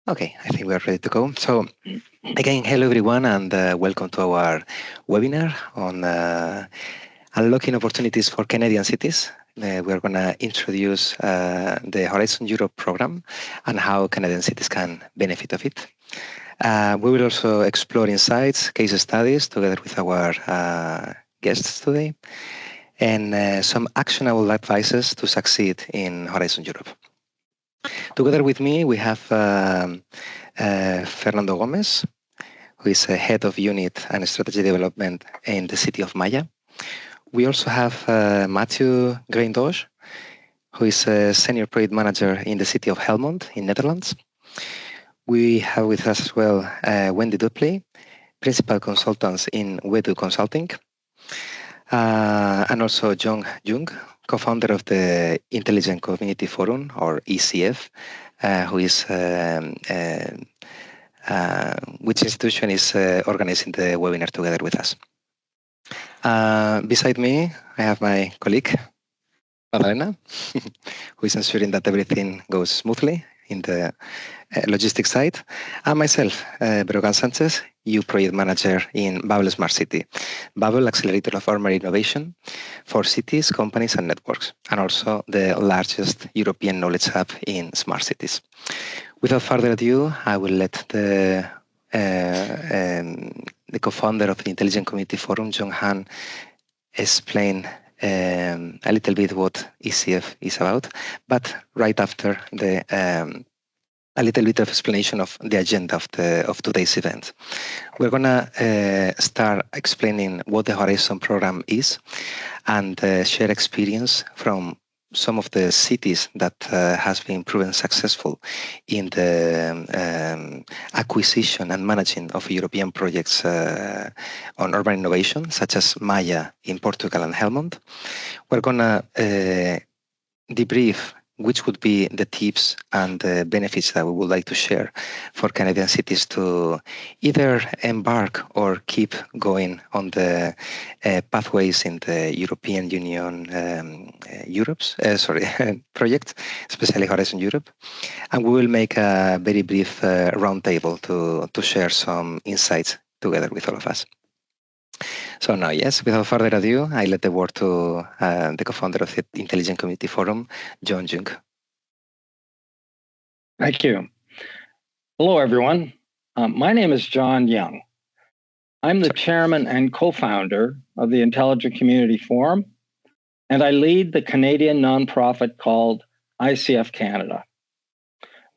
Okay, I think we are ready to go. So again, hello everyone, and welcome to our webinar on unlocking opportunities for Canadian cities. We're going to introduce the Horizon Europe program and how Canadian cities can benefit of it. We will also explore insights, case studies together with our guests today, and some actionable advices to succeed in Horizon Europe. Together with me, we have Fernando Gomes, who is head of unit and strategy development in the city of Maia. We also have Matthieu Graindorge, who is a senior project manager in the city of Helmond in Netherlands. We have with us as well Wendy Dupley, principal consultants in WeDu Consulting, and also Jung, co-founder of the Intelligent Community Forum, or ECF, who is which institution is organizing the webinar together with us. Beside me, I have my colleague, Madalena, who is ensuring that everything goes smoothly in the logistics side, and myself, Breogan Sanchez, EU Project Manager in BABLE Smart City. BABLE, accelerator of urban innovation for cities, companies, and networks, and also the largest European knowledge hub in smart cities. Without further ado, I will let the co-founder of the Intelligent Community Forum, Jung, explain a little bit what ECF is about, but right after a little bit of explanation of the agenda of today's event. We're gonna start explaining what the Horizon program is and share experience from some of the cities that has been proven successful in the acquisition and managing of European projects on urban innovation, such as Maia in Portugal and Helmond. We're gonna debrief which would be the tips and the benefits that we would like to share for Canadian cities to either embark or keep going on the pathways in the European Union project, especially Horizon Europe. And we will make a very brief roundtable to share some insights together with all of us. So now, yes, without further ado, I let the word to the co-founder of the Intelligent Community Forum, Jung. Thank you. Hello, everyone. My name is John Jung. I'm the chairman and co-founder of the Intelligent Community Forum, and I lead the Canadian nonprofit called ICF Canada.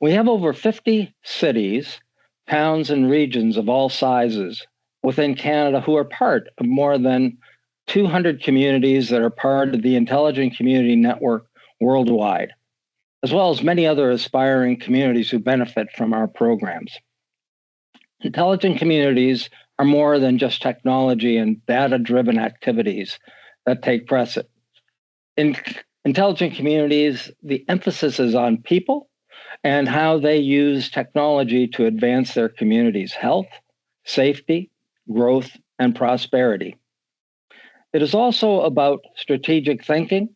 We have over 50 cities, towns, and regions of all sizes within Canada who are part of more than 200 communities that are part of the Intelligent Community Network worldwide, as well as many other aspiring communities who benefit from our programs. Intelligent communities are more than just technology and data-driven activities that take precedence. In intelligent communities, the emphasis is on people and how they use technology to advance their community's health, safety, growth, and prosperity. It is also about strategic thinking,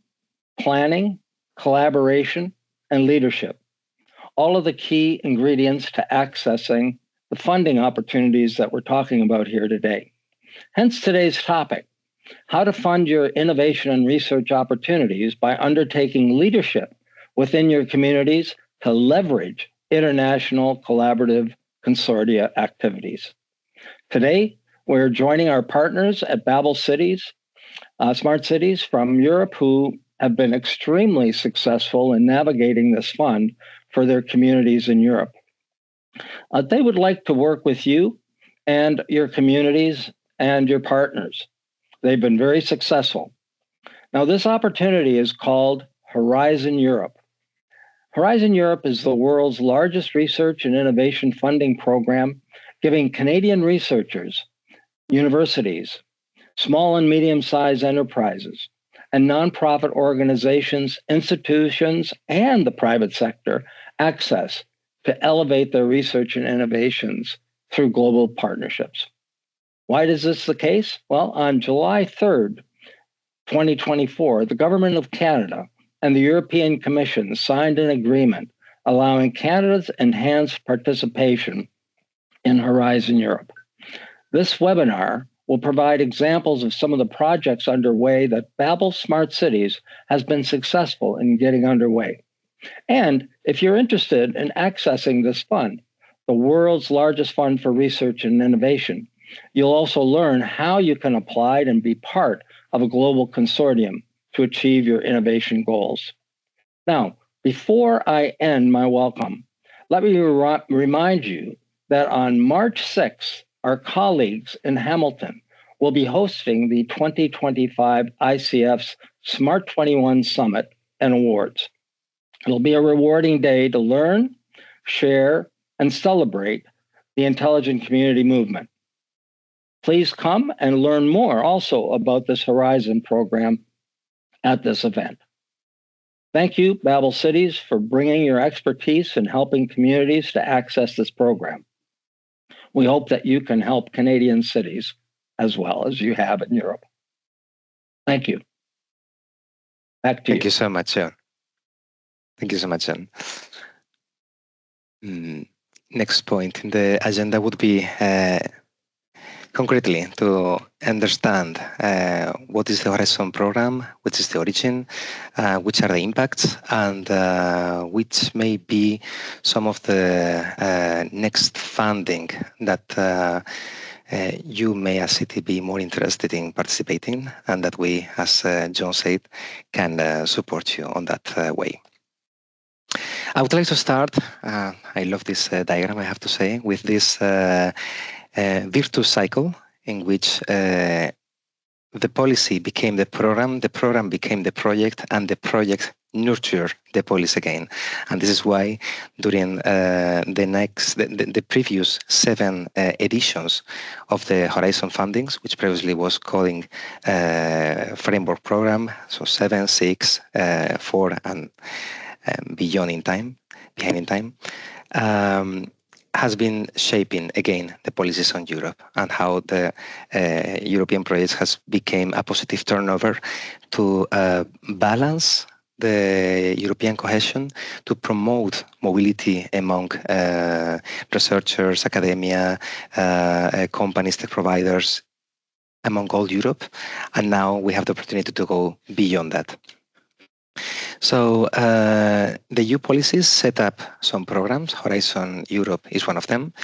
planning, collaboration, and leadership, all of the key ingredients to accessing the funding opportunities that we're talking about here today. Hence today's topic, how to fund your innovation and research opportunities by undertaking leadership within your communities to leverage international collaborative consortia activities. Today, we're joining our partners at BABLE Cities, Smart Cities from Europe, who have been extremely successful in navigating this fund for their communities in Europe. They would like to work with you and your communities and your partners. They've been very successful. Now, this opportunity is called Horizon Europe. Horizon Europe is the world's largest research and innovation funding program, giving Canadian researchers, universities, small and medium-sized enterprises, and nonprofit organizations, institutions, and the private sector access to elevate their research and innovations through global partnerships. Why is this the case? Well, on July 3rd, 2024, the Government of Canada and the European Commission signed an agreement allowing Canada's enhanced participation in Horizon Europe. This webinar will provide examples of some of the projects underway that BABLE Smart Cities has been successful in getting underway. And if you're interested in accessing this fund, the world's largest fund for research and innovation, you'll also learn how you can apply and be part of a global consortium to achieve your innovation goals. Now, before I end my welcome, let me remind you that on March 6th, our colleagues in Hamilton will be hosting the 2025 ICF's Smart 21 Summit and Awards. It'll be a rewarding day to learn, share, and celebrate the intelligent community movement. Please come and learn more also about this Horizon program at this event. Thank you, BABLE Cities, for bringing your expertise in helping communities to access this program. We hope that you can help Canadian cities as well as you have in Europe. Thank you. Back to you. Thank you so much, John. Thank you so much, John. Next point in the agenda would be concretely to understand what is the Horizon program, what is the origin, which are the impacts, and which may be some of the next funding that you may as city be more interested in participating, and that we, as John said, can support you on that way. I would like to start, I love this diagram, I have to say, with this virtuous cycle in which the policy became the program became the project, and the project nurtured the policy again. And this is why during the previous 7 editions of the Horizon fundings, which previously was calling framework program, so 7, 6, 4, and behind in time, has been shaping again the policies on Europe, and how the European projects has become a positive turnover to balance the European cohesion, to promote mobility among researchers, academia, companies, tech providers, among all Europe. And now we have the opportunity to go beyond that. So the EU policies set up some programs. Horizon Europe is one of them,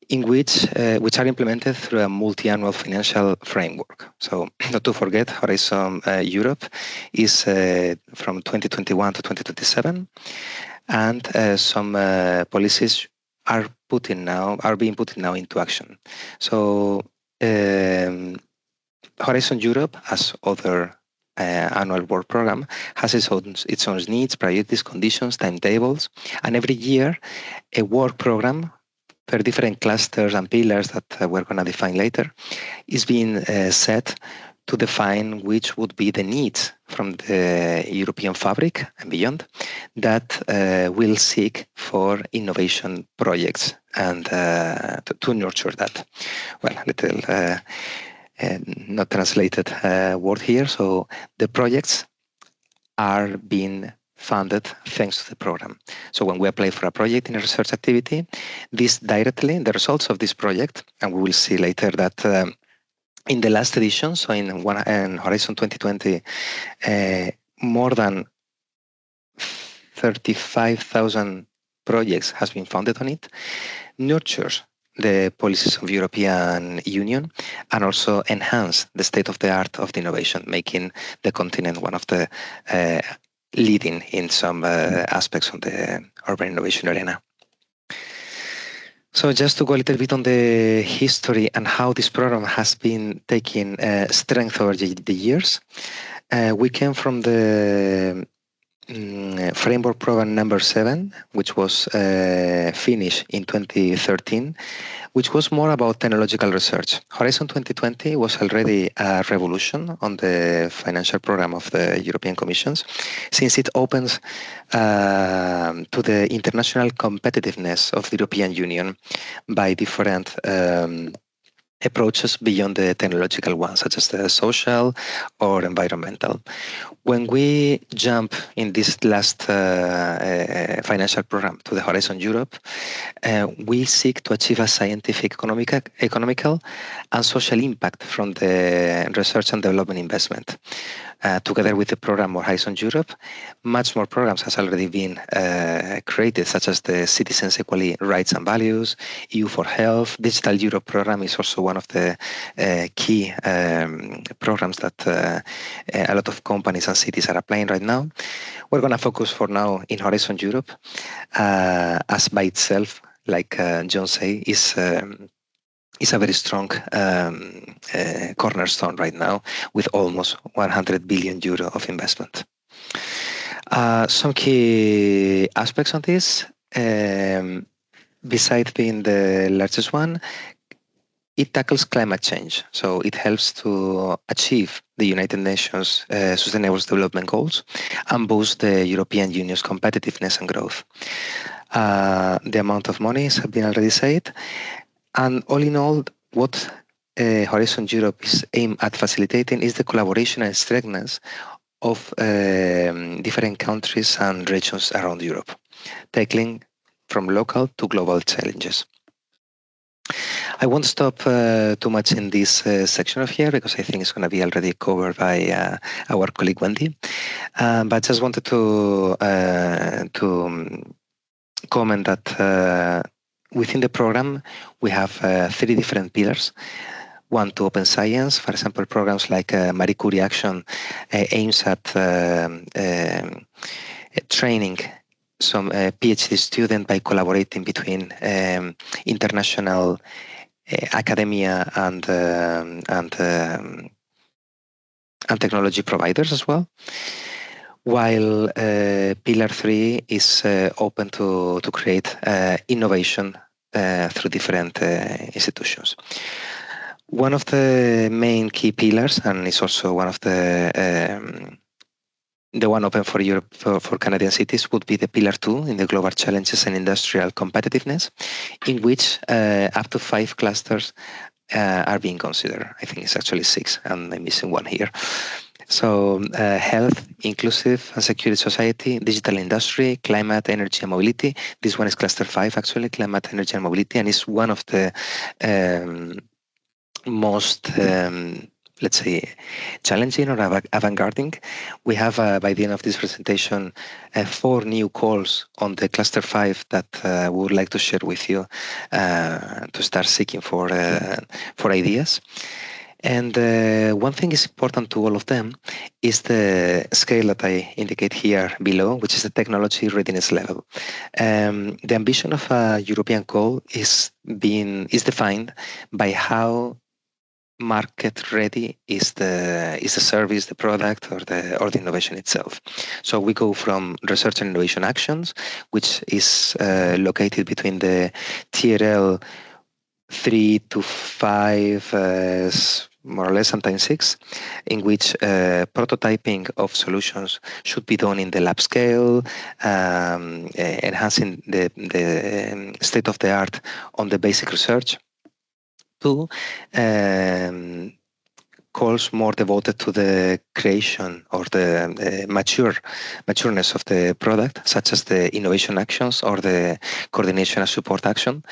in which are implemented through a multi-annual financial framework. So not to forget, Horizon Europe is from 2021 to 2027, and some policies are being put now into action. So Horizon Europe, as other annual work program, has its own needs, priorities, conditions, timetables, and every year a work program per different clusters and pillars that we're going to define later is being set to define which would be the needs from the European fabric and beyond that will seek for innovation projects and to nurture that. Well, a little not translated word here. So the projects are being funded thanks to the program. So when we apply for a project in a research activity, this directly, the results of this project, and we will see later that in the last edition, so in Horizon 2020, more than 35,000 projects has been funded on it, nurtures the policies of European Union, and also enhance the state of the art of the innovation, making the continent one of the leading in some aspects of the urban innovation arena. So just to go a little bit on the history and how this program has been taking strength over the years, we came from the framework program number 7, which was finished in 2013, which was more about technological research. Horizon 2020 was already a revolution on the financial program of the European Commission, since it opens to the international competitiveness of the European Union by different approaches beyond the technological ones, such as the social or environmental. When we jump in this last financial program to the Horizon Europe, we seek to achieve a scientific, economical, and social impact from the research and development investment. Together with the program Horizon Europe, much more programs has already been created, such as the Citizens Equality Rights and Values, EU for Health. Digital Europe program is also one of the key programs that a lot of companies and cities are applying right now. We're going to focus for now in Horizon Europe, as by itself, like John say, is a very strong cornerstone right now, with almost 100 billion euro of investment. Some key aspects on this, besides being the largest one, it tackles climate change. So it helps to achieve the United Nations Sustainable Development Goals and boost the European Union's competitiveness and growth. The amount of monies have been already said. And all in all, what Horizon Europe is aimed at facilitating is the collaboration and strengthness of different countries and regions around Europe, tackling from local to global challenges. I won't stop too much in this section of here, because I think it's going to be already covered by our colleague Wendy. But just wanted to comment that within the program, we have 3 different pillars. One to open science. For example, programs like Marie Curie Action aims at training some PhD student by collaborating between international academia and technology providers as well. While Pillar 3 is open to create innovation through different institutions. One of the main key pillars, and it's also one of the one open for Europe, for Canadian cities, would be the Pillar 2 in the Global Challenges and Industrial Competitiveness, in which up to 5 clusters are being considered. I think it's actually 6, and I'm missing one here. So health, inclusive and secure society, digital industry, climate, energy and mobility. This one is cluster 5, actually, climate, energy and mobility, and it's one of the most, let's say, challenging or avant-garding. We have, by the end of this presentation, 4 new calls on the cluster 5 that we would like to share with you to start seeking for ideas. And one thing is important to all of them is the scale that I indicate here below, which is the technology readiness level. The ambition of a European goal is defined by how market ready is the service, the product, or the innovation itself. So we go from research and innovation actions, which is located between the TRL 3 to 5, more or less, sometimes 6, in which prototyping of solutions should be done in the lab scale, enhancing the state of the art on the basic research, to calls more devoted to the creation or the matureness of the product, such as the innovation actions or the coordination and support action,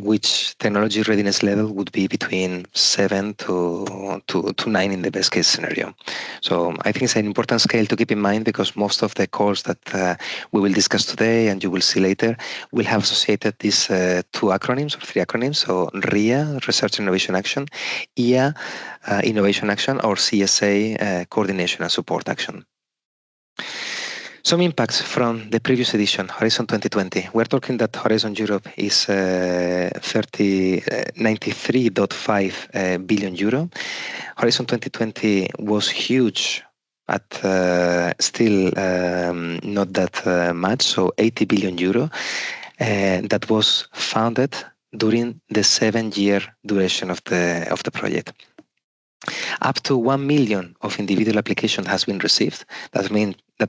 which technology readiness level would be between 7 to 9 in the best case scenario. So I think it's an important scale to keep in mind, because most of the calls that we will discuss today and you will see later will have associated these 2 acronyms or 3 acronyms. So RIA, Research and Innovation Action, IA, Innovation Action, or CSA, Coordination and Support Action. Some impacts from the previous edition, Horizon 2020. We're talking that Horizon Europe is 93.5 billion euro. Horizon 2020 was huge, at still not that much, so 80 billion euro, that was funded during the 7-year duration of the project. Up to 1 million of individual application has been received. That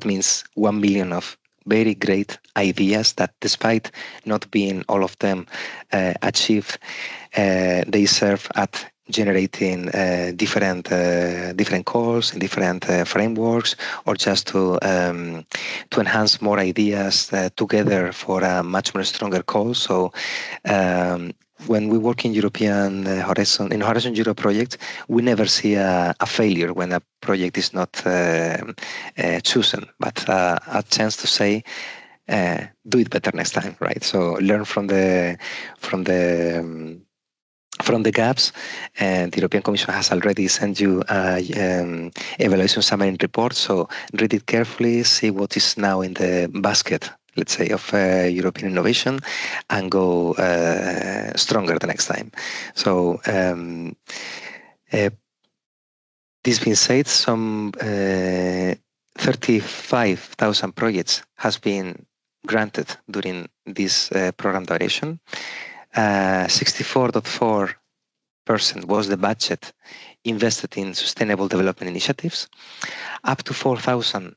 means 1 million of very great ideas that, despite not being all of them achieved, they serve at generating different calls and different frameworks, or just to enhance more ideas together for a much more stronger call. So when we work in European Horizon Europe project, we never see a failure when a project is not chosen, but a chance to say, do it better next time, right? So learn from the gaps, and the European Commission has already sent you an evaluation summary report. So read it carefully, see what is now in the basket, let's say, of European innovation, and go stronger the next time. So this being said, some 35,000 projects has been granted during this program duration. 64.4% was the budget invested in sustainable development initiatives. Up to 4,000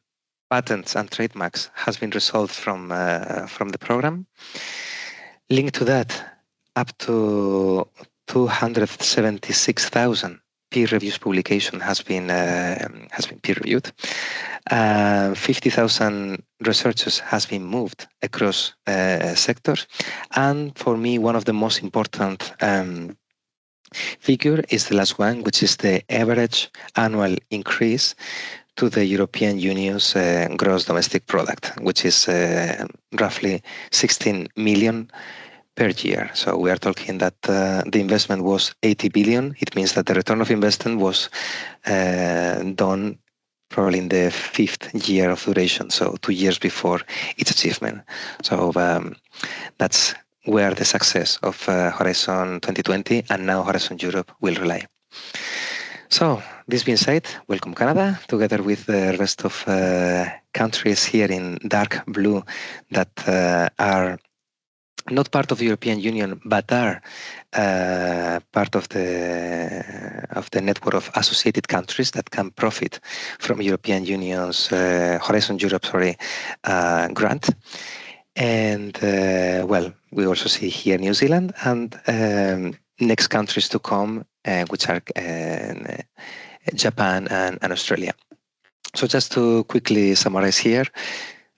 patents and trademarks has been resolved from the program. Linked to that, up to 276,000 peer reviews publication has been peer reviewed. 50,000 researchers has been moved across sectors, and for me, one of the most important figure is the last one, which is the average annual increase to the European Union's gross domestic product, which is roughly 16 million per year. So we are talking that the investment was 80 billion. It means that the return of investment was done probably in the 5th year of duration, so 2 years before its achievement. So that's where the success of Horizon 2020 and now Horizon Europe will rely. So this being said, welcome Canada, together with the rest of countries here in dark blue that are not part of the European Union, but are part of the network of associated countries that can profit from European Union's Horizon Europe grant. And well, we also see here New Zealand and next countries to come, which are Japan and Australia. So just to quickly summarize here,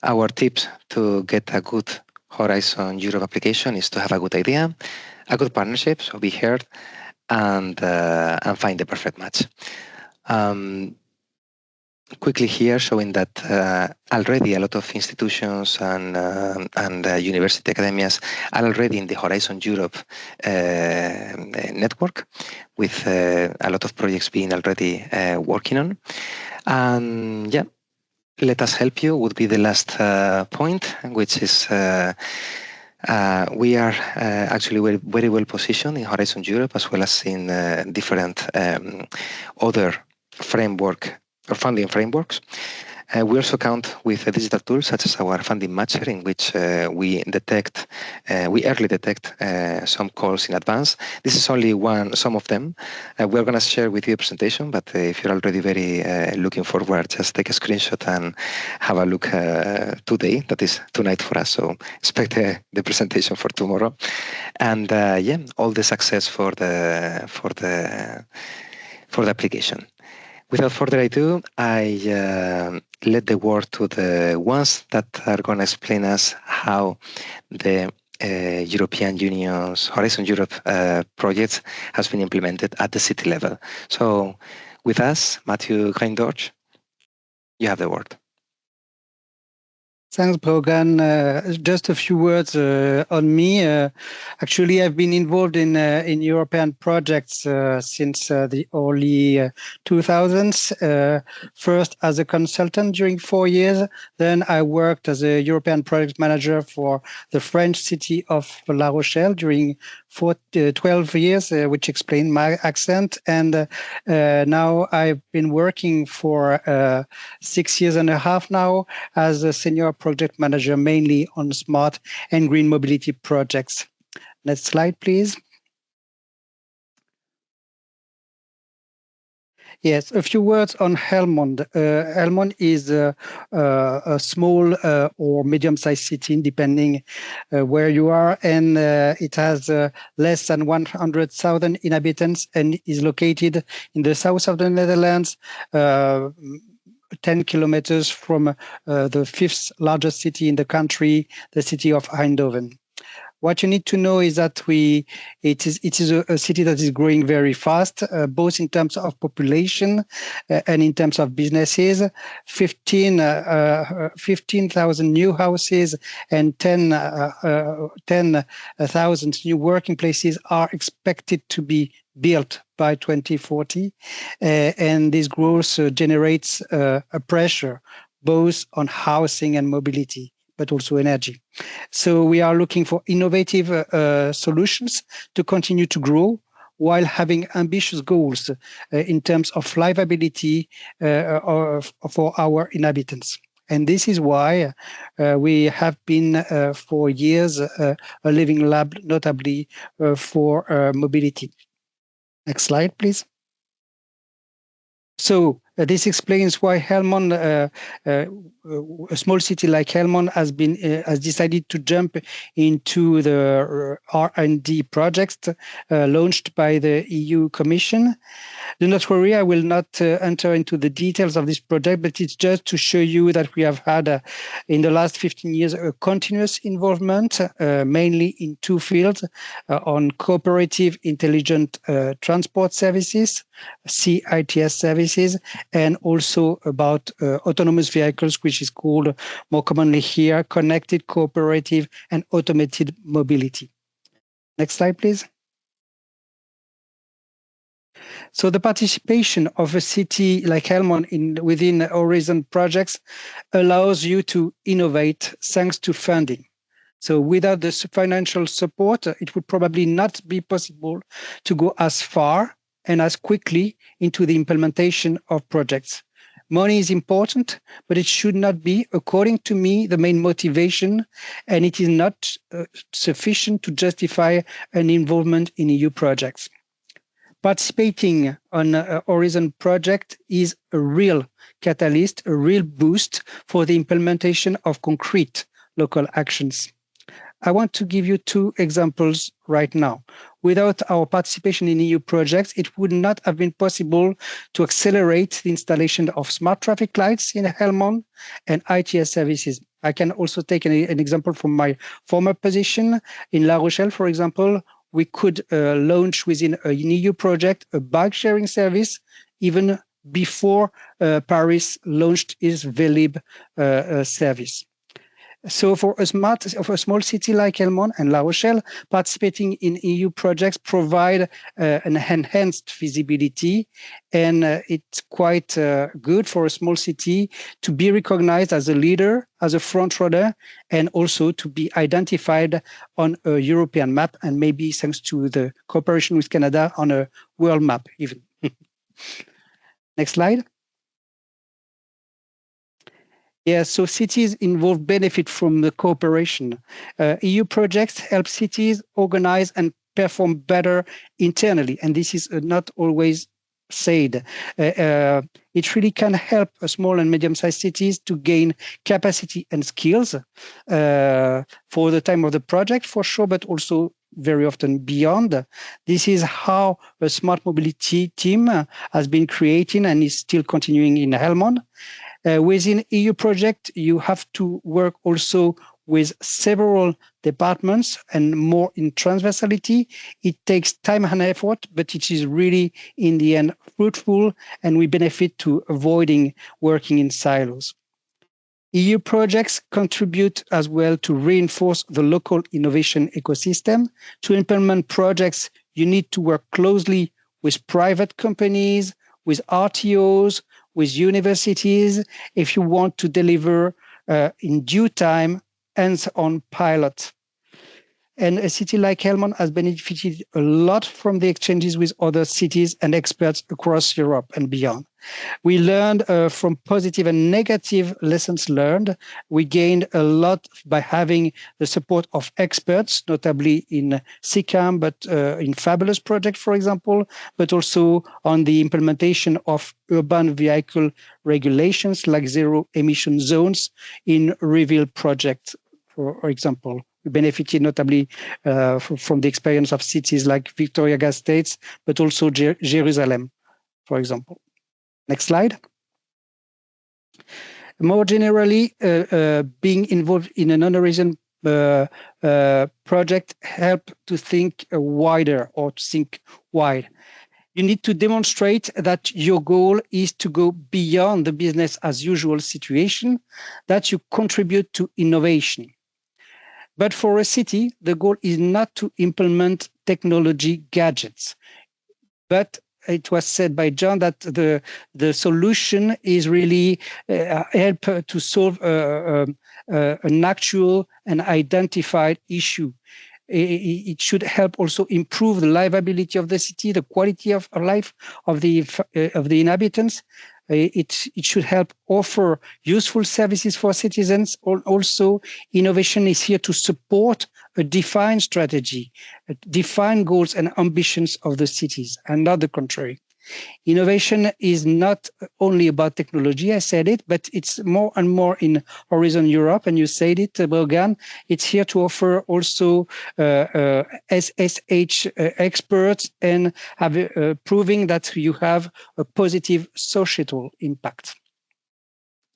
our tips to get a good Horizon Europe application is to have a good idea, a good partnership, so be heard, and find the perfect match. Quickly here, showing that already a lot of institutions and university academias are already in the Horizon Europe network, with a lot of projects being already working on. And yeah, let us help you would be the last point, which is we are actually very well positioned in Horizon Europe, as well as in different other framework or funding frameworks. We also count with digital tools such as our funding matcher, in which we early detect some calls in advance. This is only some of them. We're going to share with you a presentation, but if you're already very looking forward, just take a screenshot and have a look today. That is tonight for us, so expect the presentation for tomorrow. And yeah, all the success for the application. Without further ado, I let the word to the ones that are going to explain us how the European Union's Horizon Europe project has been implemented at the city level. So with us, Matthieu Graindorge, you have the word. Thanks, Breogan. Just a few words on me. Actually, I've been involved in European projects since the early 2000s. First as a consultant during 4 years. Then I worked as a European project manager for the French city of La Rochelle during 12 years, which explained my accent. And now I've been working for 6 years and a half now as a senior project manager, mainly on smart and green mobility projects. Next slide, please. Yes, a few words on Helmond. Helmond is a small or medium-sized city, depending where you are, and it has less than 100,000 inhabitants and is located in the south of the Netherlands, 10 kilometers from the fifth largest city in the country, the city of Eindhoven. What you need to know is that it is a city that is growing very fast, both in terms of population and in terms of businesses. 15,000 new houses and 10,000 new working places are expected to be built by 2040. And this growth generates a pressure both on housing and mobility, but also energy. So we are looking for innovative solutions to continue to grow while having ambitious goals in terms of livability for our inhabitants. And this is why we have been for years a living lab, notably for mobility. Next slide, please. So this explains why Helmond, a small city like Helmond, has decided to jump into the R&D project launched by the EU Commission. Do not worry, I will not enter into the details of this project, but it's just to show you that we have had, in the last 15 years, a continuous involvement, mainly in two fields, on cooperative intelligent transport services, CITS services, and also about autonomous vehicles, which is called more commonly here, connected, cooperative, and automated mobility. Next slide, please. So the participation of a city like Helmond within Horizon projects allows you to innovate thanks to funding. So without this financial support, it would probably not be possible to go as far and as quickly into the implementation of projects. Money is important, but it should not be, according to me, the main motivation, and it is not sufficient to justify an involvement in EU projects. Participating on a Horizon project is a real catalyst, a real boost for the implementation of concrete local actions. I want to give you two examples right now. Without our participation in EU projects, it would not have been possible to accelerate the installation of smart traffic lights in Helmond and ITS services. I can also take an example from my former position. In La Rochelle, for example, we could launch within an EU project a bike sharing service even before Paris launched its Vélib service. So for a small city like Helmond and La Rochelle, participating in EU projects provide an enhanced visibility, and it's quite good for a small city to be recognized as a leader, as a front runner, and also to be identified on a European map, and maybe thanks to the cooperation with Canada on a world map even. Next slide. Yeah, so cities involved benefit from the cooperation. EU projects help cities organize and perform better internally, and this is not always said. It really can help small and medium-sized cities to gain capacity and skills for the time of the project, for sure, but also very often beyond. This is how a smart mobility team has been created and is still continuing in Helmond. Within EU project, you have to work also with several departments and more in transversality. It takes time and effort, but it is really, in the end, fruitful, and we benefit to avoiding working in silos. EU projects contribute as well to reinforce the local innovation ecosystem. To implement projects, you need to work closely with private companies, with RTOs, with universities, if you want to deliver in due time hands-on pilot. And a city like Helmond has benefited a lot from the exchanges with other cities and experts across Europe and beyond. We learned from positive and negative lessons learned. We gained a lot by having the support of experts, notably in SICAM, but in Fabulous project, for example, but also on the implementation of urban vehicle regulations like zero emission zones in Reveal project, for example. We benefited notably from the experience of cities like Victoria Gasteiz, but also Jerusalem, for example. Next slide. More generally, being involved in an horizon project help to think wider or to think wide. You need to demonstrate that your goal is to go beyond the business as usual situation, that you contribute to innovation. But for a city, the goal is not to implement technology gadgets. But it was said by John that the solution is really help to solve an actual and identified issue. It should help also improve the livability of the city, the quality of life of the inhabitants. It should help offer useful services for citizens. Also, innovation is here to support a defined strategy, defined goals and ambitions of the cities, and not the contrary. Innovation is not only about technology, I said it, but it's more and more in Horizon Europe, and you said it, Breogan. It's here to offer also SSH experts and have proving that you have a positive societal impact.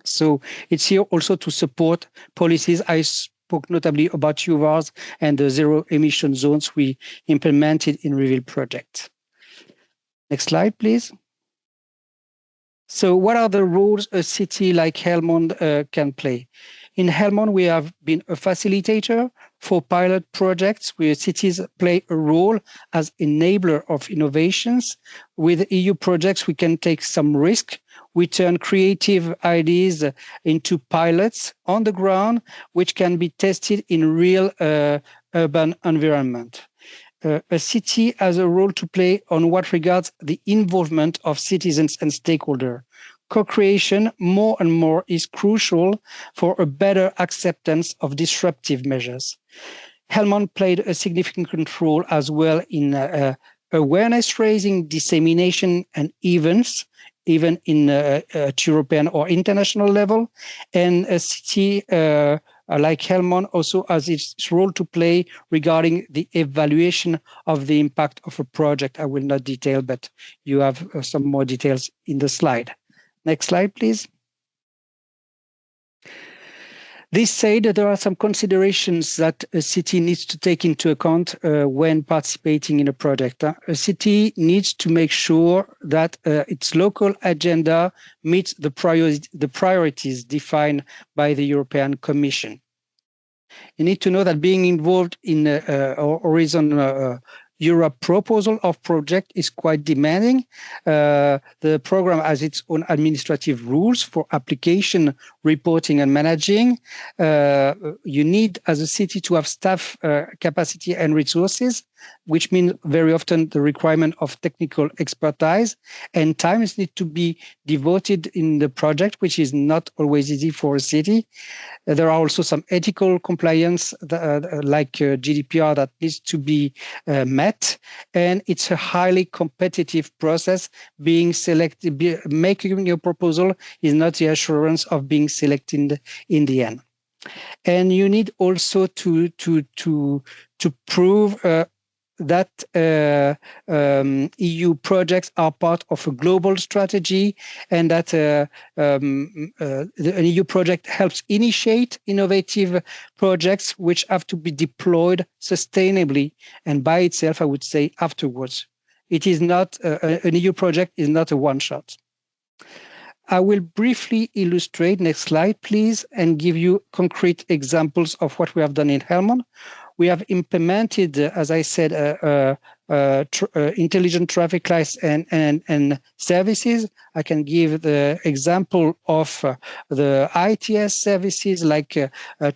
So it's here also to support policies. I spoke notably about UVARs and the zero emission zones we implemented in Reveal project. Next slide, please. So what are the roles a city like Helmond can play? In Helmond, we have been a facilitator for pilot projects where cities play a role as enabler of innovations. With EU projects, we can take some risk. We turn creative ideas into pilots on the ground, which can be tested in real urban environment. A city has a role to play on what regards the involvement of citizens and stakeholders. Co-creation more and more is crucial for a better acceptance of disruptive measures. Helmond played a significant role as well in awareness raising, dissemination and events, even in at European or international level. And a city like Helmond also has its role to play regarding the evaluation of the impact of a project. I will not detail, but you have some more details in the slide. Next slide, please. This said, there are some considerations that a city needs to take into account when participating in a project. A city needs to make sure that its local agenda meets the priorities defined by the European Commission. You need to know that being involved in Horizon Europe proposal of project is quite demanding. The program has its own administrative rules for application, reporting and managing. You need as a city to have staff capacity and resources, which means very often the requirement of technical expertise, and times need to be devoted in the project, which is not always easy for a city. There are also some ethical compliance like GDPR that needs to be met, and it's a highly competitive process. Being selected, making your proposal is not the assurance of being selected in the end. And you need also to prove that EU projects are part of a global strategy, and that an EU project helps initiate innovative projects which have to be deployed sustainably and by itself, I would say, afterwards. It is not, an EU project is not a one-shot. I will briefly illustrate, next slide, please, and give you concrete examples of what we have done in Helmond. We have implemented, as I said, intelligent traffic lights and services. I can give the example of the ITS services like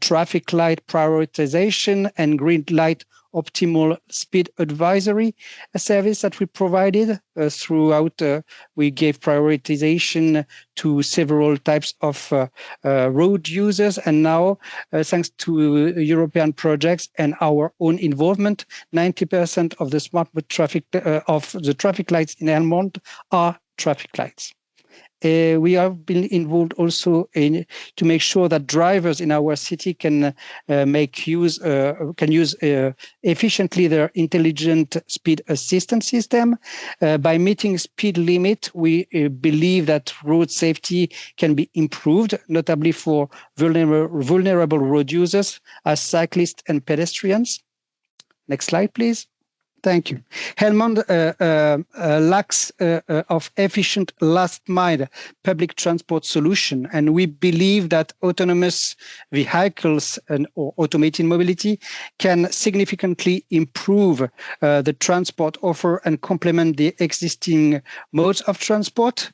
traffic light prioritization and green light optimal speed advisory service that we provided throughout. We gave prioritization to several types of road users, and now, thanks to European projects and our own involvement, 90% of the smart traffic of the traffic lights in Helmond are traffic lights. We have been involved also in to make sure that drivers in our city can use efficiently their intelligent speed assistance system. By meeting speed limit, we believe that road safety can be improved, notably for vulnerable road users as cyclists and pedestrians. Next slide, please. Thank you. Helmond lacks of efficient last-mile public transport solution, and we believe that autonomous vehicles or automated mobility can significantly improve the transport offer and complement the existing modes of transport.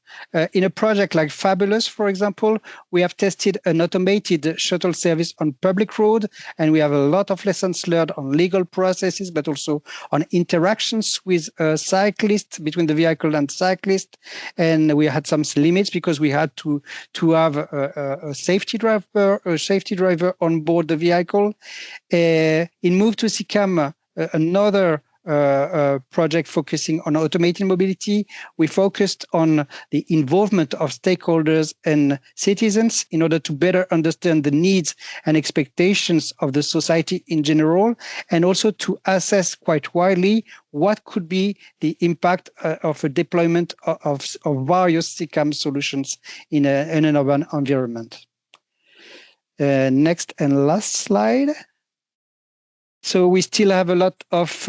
In a project like Fabulous, for example, we have tested an automated shuttle service on public road, and we have a lot of lessons learned on legal processes, but also on interactions with cyclists, between the vehicle and cyclist. And we had some limits because we had to have a safety driver on board the vehicle. In Move to SICAM, another project focusing on automated mobility, we focused on the involvement of stakeholders and citizens in order to better understand the needs and expectations of the society in general, and also to assess quite widely what could be the impact of a deployment of various SICAM solutions in an urban environment. Next and last slide. So we still have a lot of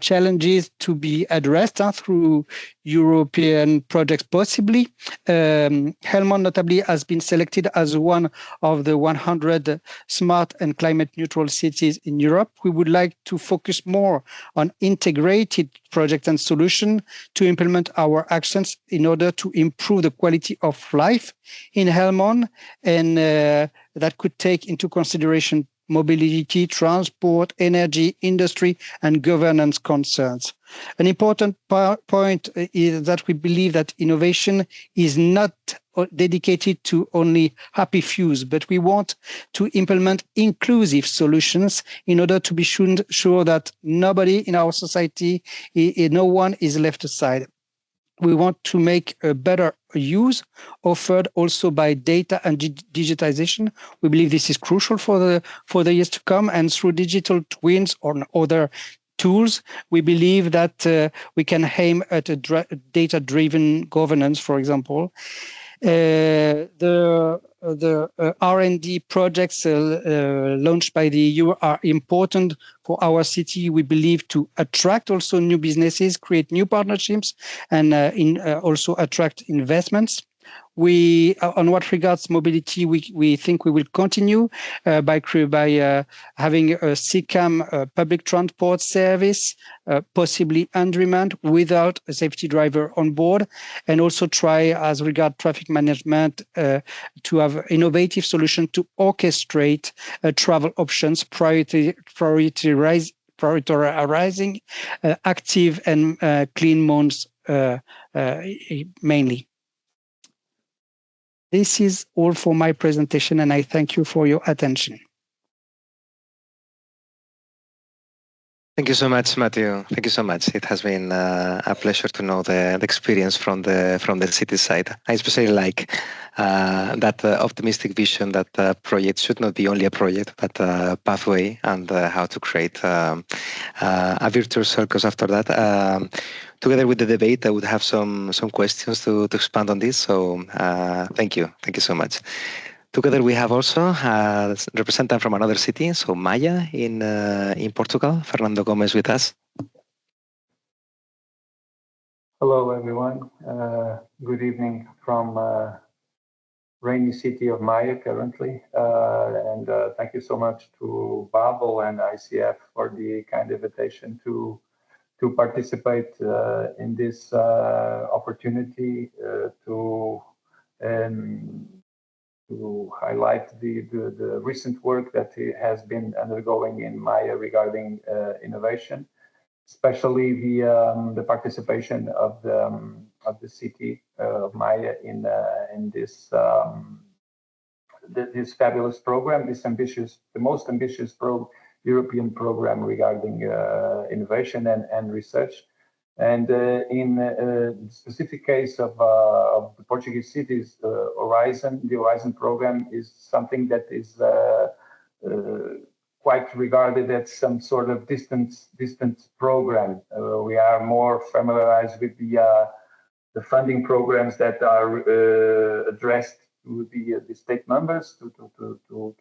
challenges to be addressed through European projects, possibly. Helmond notably has been selected as one of the 100 smart and climate neutral cities in Europe. We would like to focus more on integrated projects and solutions to implement our actions in order to improve the quality of life in Helmond, and that could take into consideration mobility, transport, energy, industry, and governance concerns. An important point is that we believe that innovation is not dedicated to only happy fews, but we want to implement inclusive solutions in order to be sure that nobody in our society, no one is left aside. We want to make a better use offered also by data and digitization. We believe this is crucial for the years to come, and through digital twins or other tools, we believe that we can aim at a data-driven governance, for example. The R&D projects launched by the EU are important for our city, we believe, to attract also new businesses, create new partnerships, and also attract investments. On what regards mobility, we think we will continue by having a SICAM public transport service, possibly on demand without a safety driver on board, and also try, as regard traffic management, to have innovative solutions to orchestrate travel options, prioritizing active and clean modes mainly. This is all for my presentation, and I thank you for your attention. Thank you so much, Matthieu. Thank you so much. It has been a pleasure to know the experience from the city side. I especially like that optimistic vision that project should not be only a project, but a pathway, and how to create a virtuous circle after that. Together with the debate, I would have some questions to expand on this. So thank you so much. Together we have also a representative from another city, so Maia in Portugal, Fernando Gomes with us. Hello everyone. Good evening from rainy city of Maia currently, and thank you so much to BABLE and ICF for the kind invitation to participate in this opportunity to to highlight the recent work that has been undergoing in Maia regarding innovation, especially the participation of the city of Maia in this this fabulous program, the most ambitious European program regarding innovation and research. And in the specific case of the Portuguese cities, the Horizon program is something that is quite regarded as some sort of distant program. We are more familiarized with the funding programs that are addressed to the state members, to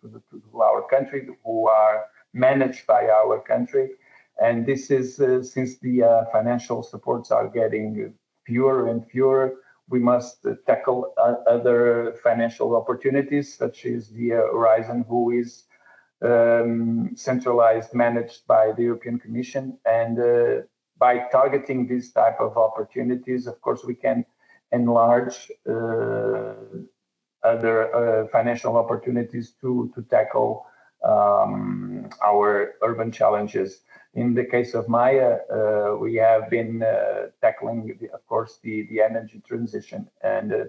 our country, who are managed by our country. And this is since the financial supports are getting fewer and fewer, we must tackle other financial opportunities, such as the Horizon, who is centralized, managed by the European Commission. And by targeting these type of opportunities, of course, we can enlarge other financial opportunities to tackle our urban challenges. In the case of Maia, we have been tackling, of course, the energy transition. And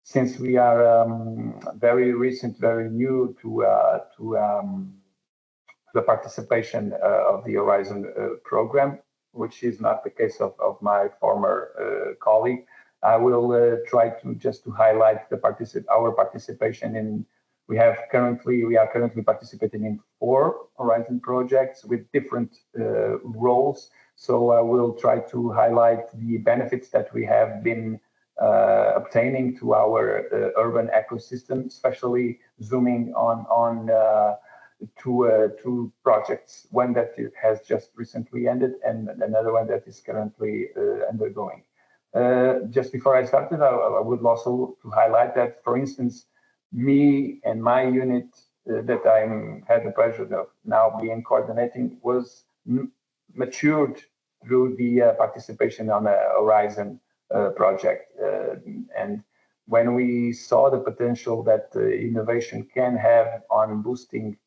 since we are very recent, very new to the participation of the Horizon program, which is not the case of my former colleague, I will try to just to highlight our participation in. We are currently participating in 4 Horizon projects with different roles. So I will try to highlight the benefits that we have been obtaining to our urban ecosystem, especially zooming on two projects, one that has just recently ended and another one that is currently undergoing. Just before I started, I would also to highlight that, for instance, me and my unit that I had the pleasure of now being coordinating was matured through the participation on a Horizon project. And when we saw the potential that innovation can have on boosting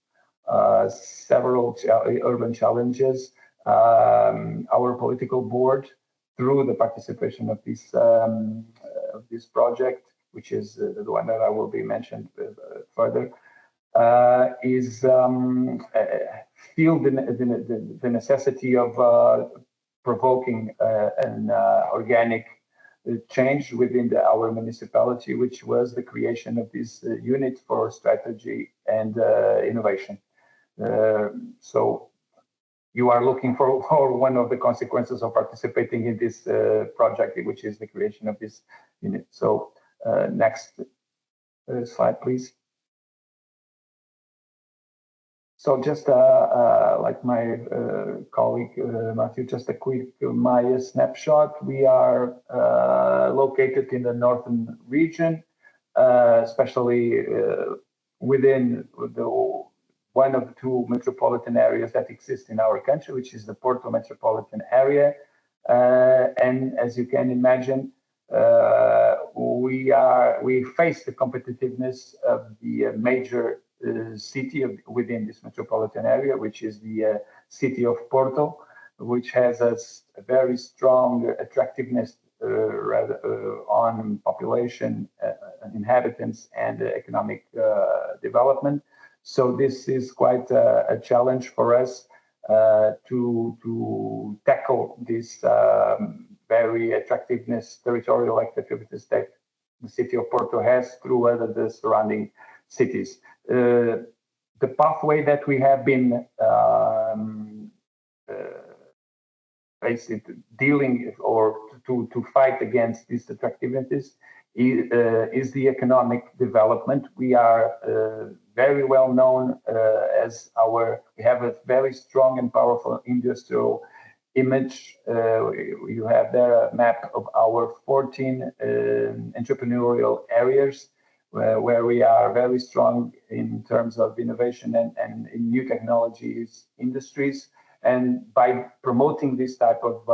several urban challenges, our political board, through the participation of this project, which is the one that I will be mentioned further, feel the necessity of provoking an organic change within our municipality, which was the creation of this unit for strategy and innovation. So you are looking for one of the consequences of participating in this project, which is the creation of this unit. So next slide, please. So just like my colleague Matthieu, just a quick Maia snapshot. We are located in the northern region, especially within one of the 2 metropolitan areas that exist in our country, which is the Porto metropolitan area. And as you can imagine, we face the competitiveness of the major city within this metropolitan area, which is the city of Porto, which has a very strong attractiveness on population, inhabitants, and economic development. So this is quite a challenge for us to tackle this very attractiveness, territorial attractiveness that the city of Porto has through the surrounding cities. The pathway that we have been dealing or to fight against these attractiveness is the economic development. We are very well known as we have a very strong and powerful industrial image. You have there a map of our 14 entrepreneurial areas where we are very strong in terms of innovation and in new technologies industries. And by promoting this type of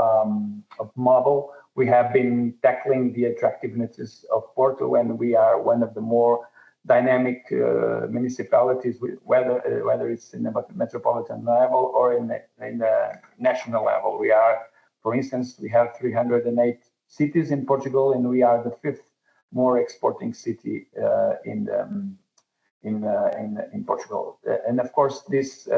model, we have been tackling the attractiveness of Porto, and we are one of the more dynamic municipalities, whether it's in the metropolitan level or in the national level. We are, for instance, we have 308 cities in Portugal, and we are the 5th more exporting city in Portugal. And of course, this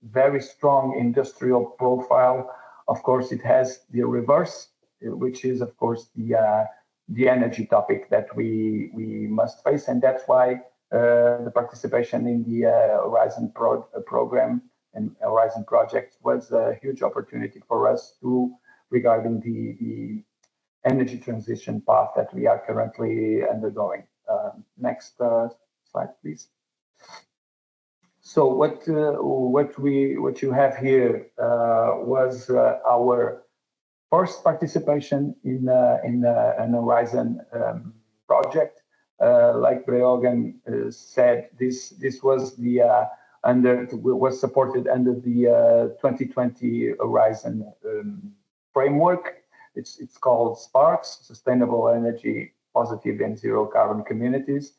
very strong industrial profile, of course, it has the reverse, which is, of course, the energy topic that we must face, and that's why the participation in the Horizon program and Horizon project was a huge opportunity for us regarding the energy transition path that we are currently undergoing. Next slide, please. So what you have here was our first participation in an Horizon project. Like Breogan said, this was was supported under the 2020 Horizon framework. It's called SPARKS, Sustainable Energy, Positive and Zero Carbon Communities.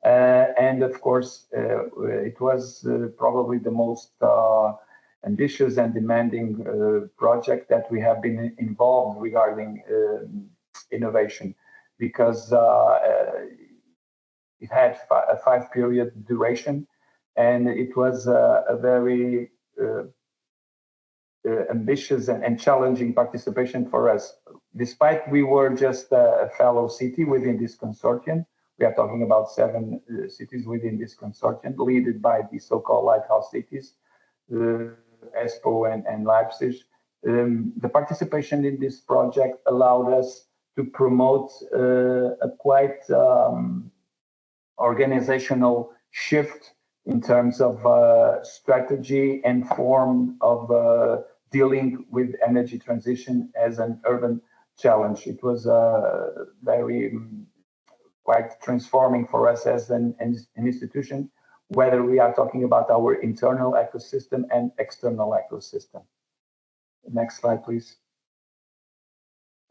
And of course, it was probably the most ambitious and demanding project that we have been involved regarding innovation, because it had a 5-period duration, and it was a very ambitious and challenging participation for us. Despite we were just a fellow city within this consortium, we are talking about 7 cities within this consortium, led by the so-called lighthouse cities, Espoo and Leipzig. The participation in this project allowed us to promote a quite organizational shift in terms of strategy and form of dealing with energy transition as an urban challenge. It was very quite transforming for us as an institution, whether we are talking about our internal ecosystem and external ecosystem. Next slide, please.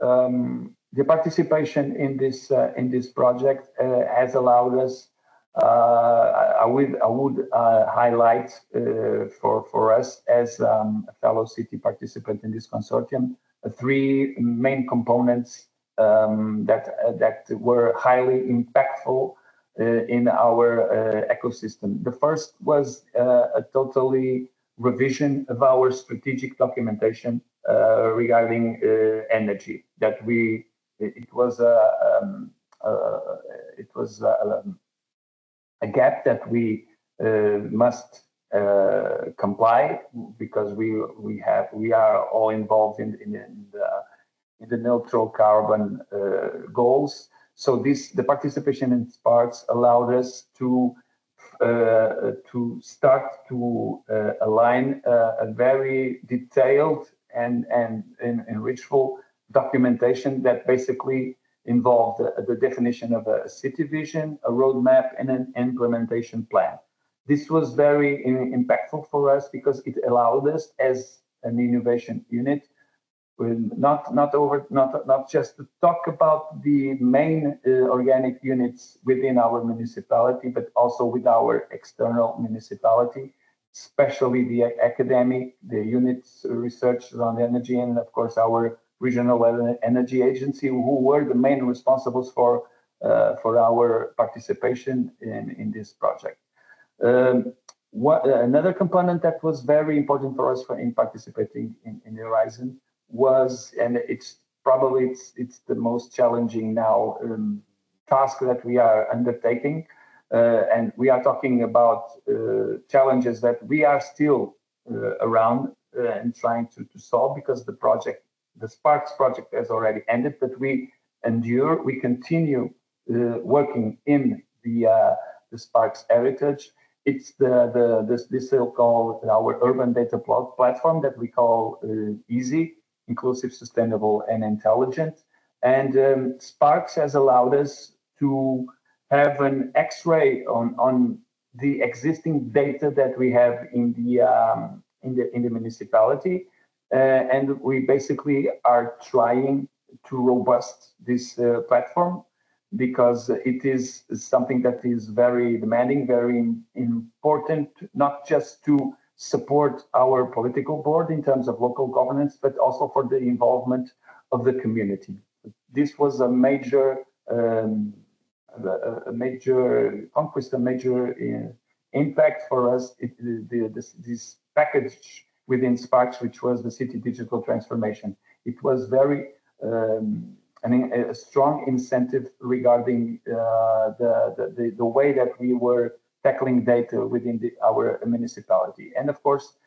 The participation in this project has allowed us. I would highlight for us as a fellow city participant in this consortium 3 main components that were highly impactful in our ecosystem. The first was a totally revision of our strategic documentation regarding energy. That it was a gap that we must comply, because we are all involved in the neutral carbon goals. So the participation in SPARKS allowed us to start to align a very detailed and enrichful documentation that basically involved the definition of a city vision, a roadmap, and an implementation plan. This was very impactful for us because it allowed us as an innovation unit not just to talk about the main organic units within our municipality, but also with our external municipality, especially the academic, the units research around energy, and of course our regional energy agency, who were the main responsibles for our participation in this project. Another component that was very important for us in participating in the Horizon was, and it's the most challenging now task that we are undertaking, and we are talking about challenges that we are still around and trying to solve, because the SPARKS project has already ended, but we continue working in the SPARKS heritage. It's this so-called our urban data platform that we call EASY, Inclusive, Sustainable, and Intelligent. And SPARKS has allowed us to have an X-ray on the existing data that we have in the municipality, and we basically are trying to robust this platform, because it is something that is very demanding, very important, not just to support our political board in terms of local governance, but also for the involvement of the community. This was a major conquest, a major impact for us. This package within Sparks, which was the city digital transformation, it was very a strong incentive regarding the way that we were tackling data within our municipality. And of course,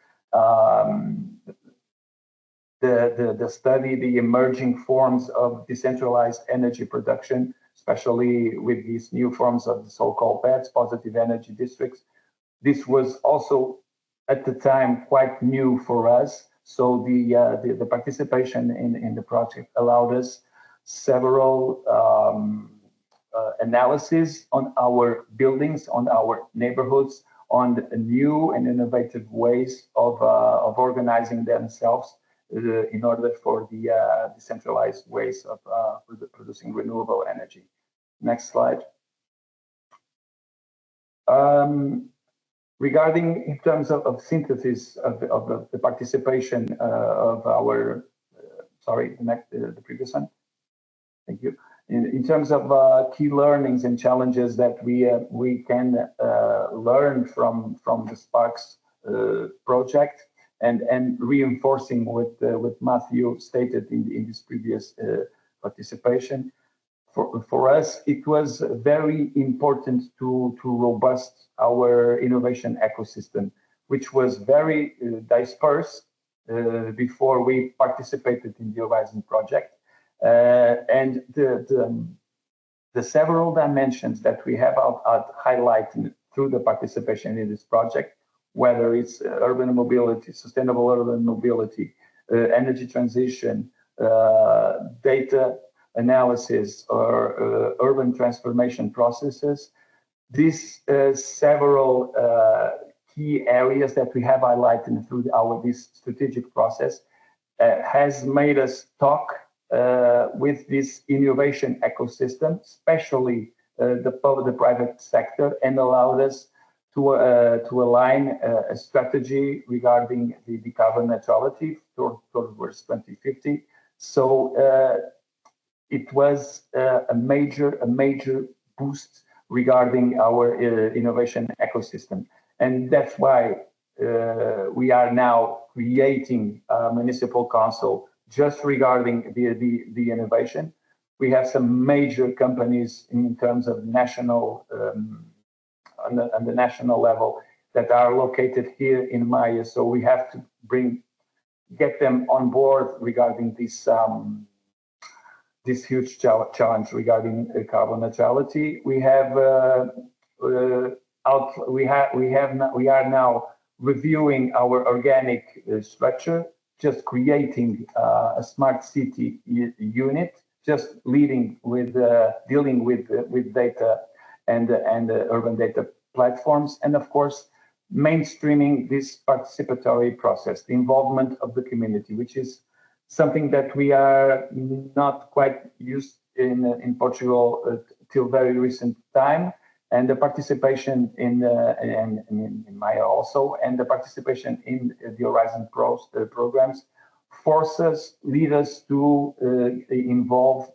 the study, the emerging forms of decentralized energy production, especially with these new forms of the so-called PEDs, positive energy districts. This was also at the time quite new for us. So the participation in the project allowed us several analysis on our buildings, on our neighborhoods, on the new and innovative ways of organizing themselves in order for the decentralized ways of producing renewable energy. Next slide. Regarding in terms of synthesis of the participation of our, the previous one. Thank you. In terms of key learnings and challenges that we can learn from the Sparks project, and reinforcing what Matthieu stated in his previous participation, for us it was very important to robust our innovation ecosystem, which was very dispersed before we participated in the Horizon project. And the several dimensions that we have highlighted through the participation in this project, whether it's urban mobility, sustainable urban mobility, energy transition, data analysis, or urban transformation processes, these several key areas that we have highlighted through this strategic process has made us talk with this innovation ecosystem, especially the private sector, and allowed us to align a strategy regarding the carbon neutrality towards 2050. So it was a major boost regarding our innovation ecosystem, and that's why we are now creating a municipal council just regarding the innovation. We have some major companies in terms of national on the national level that are located here in Maia, so we have to get them on board regarding this huge challenge regarding carbon neutrality. We are now reviewing our organic structure, just creating a smart city unit, just dealing with data and urban data platforms, and of course mainstreaming this participatory process, the involvement of the community, which is something that we are not quite used in Portugal till very recent time, and the participation in Maia also, and the participation in the Horizon programs lead us to involve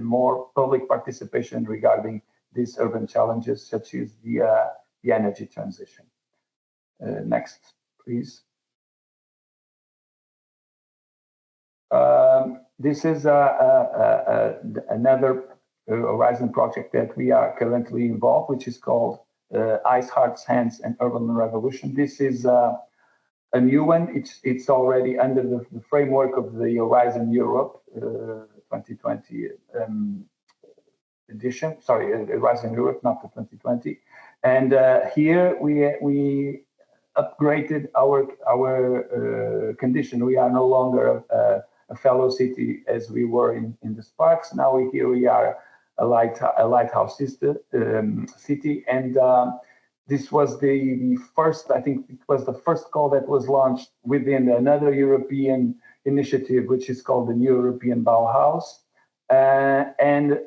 more public participation regarding these urban challenges, such as the energy transition. Next, please. This is another Horizon project that we are currently involved, which is called Eyes, Hearts, Hands, and Urban Revolution. This is a new one. It's already under the framework of the Horizon Europe 2020 edition. Sorry, Horizon Europe, not the 2020. And here we upgraded our condition. We are no longer a fellow city as we were in the Sparks. Now we are a lighthouse city, and this was the first. I think it was the first call that was launched within another European initiative, which is called the New European Bauhaus. And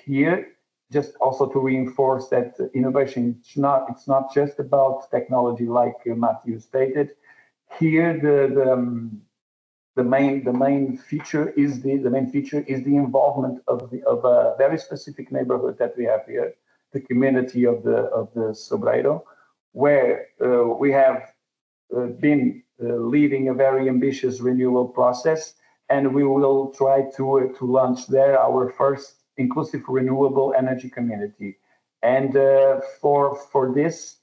here just also to reinforce that innovation, it's not just about technology, like Matthieu stated. Here, the main feature is the involvement of a very specific neighborhood that we have here, the community of the Sobreiro, where we have been leading a very ambitious renewal process, and we will try to launch there our first inclusive renewable energy community. And for this,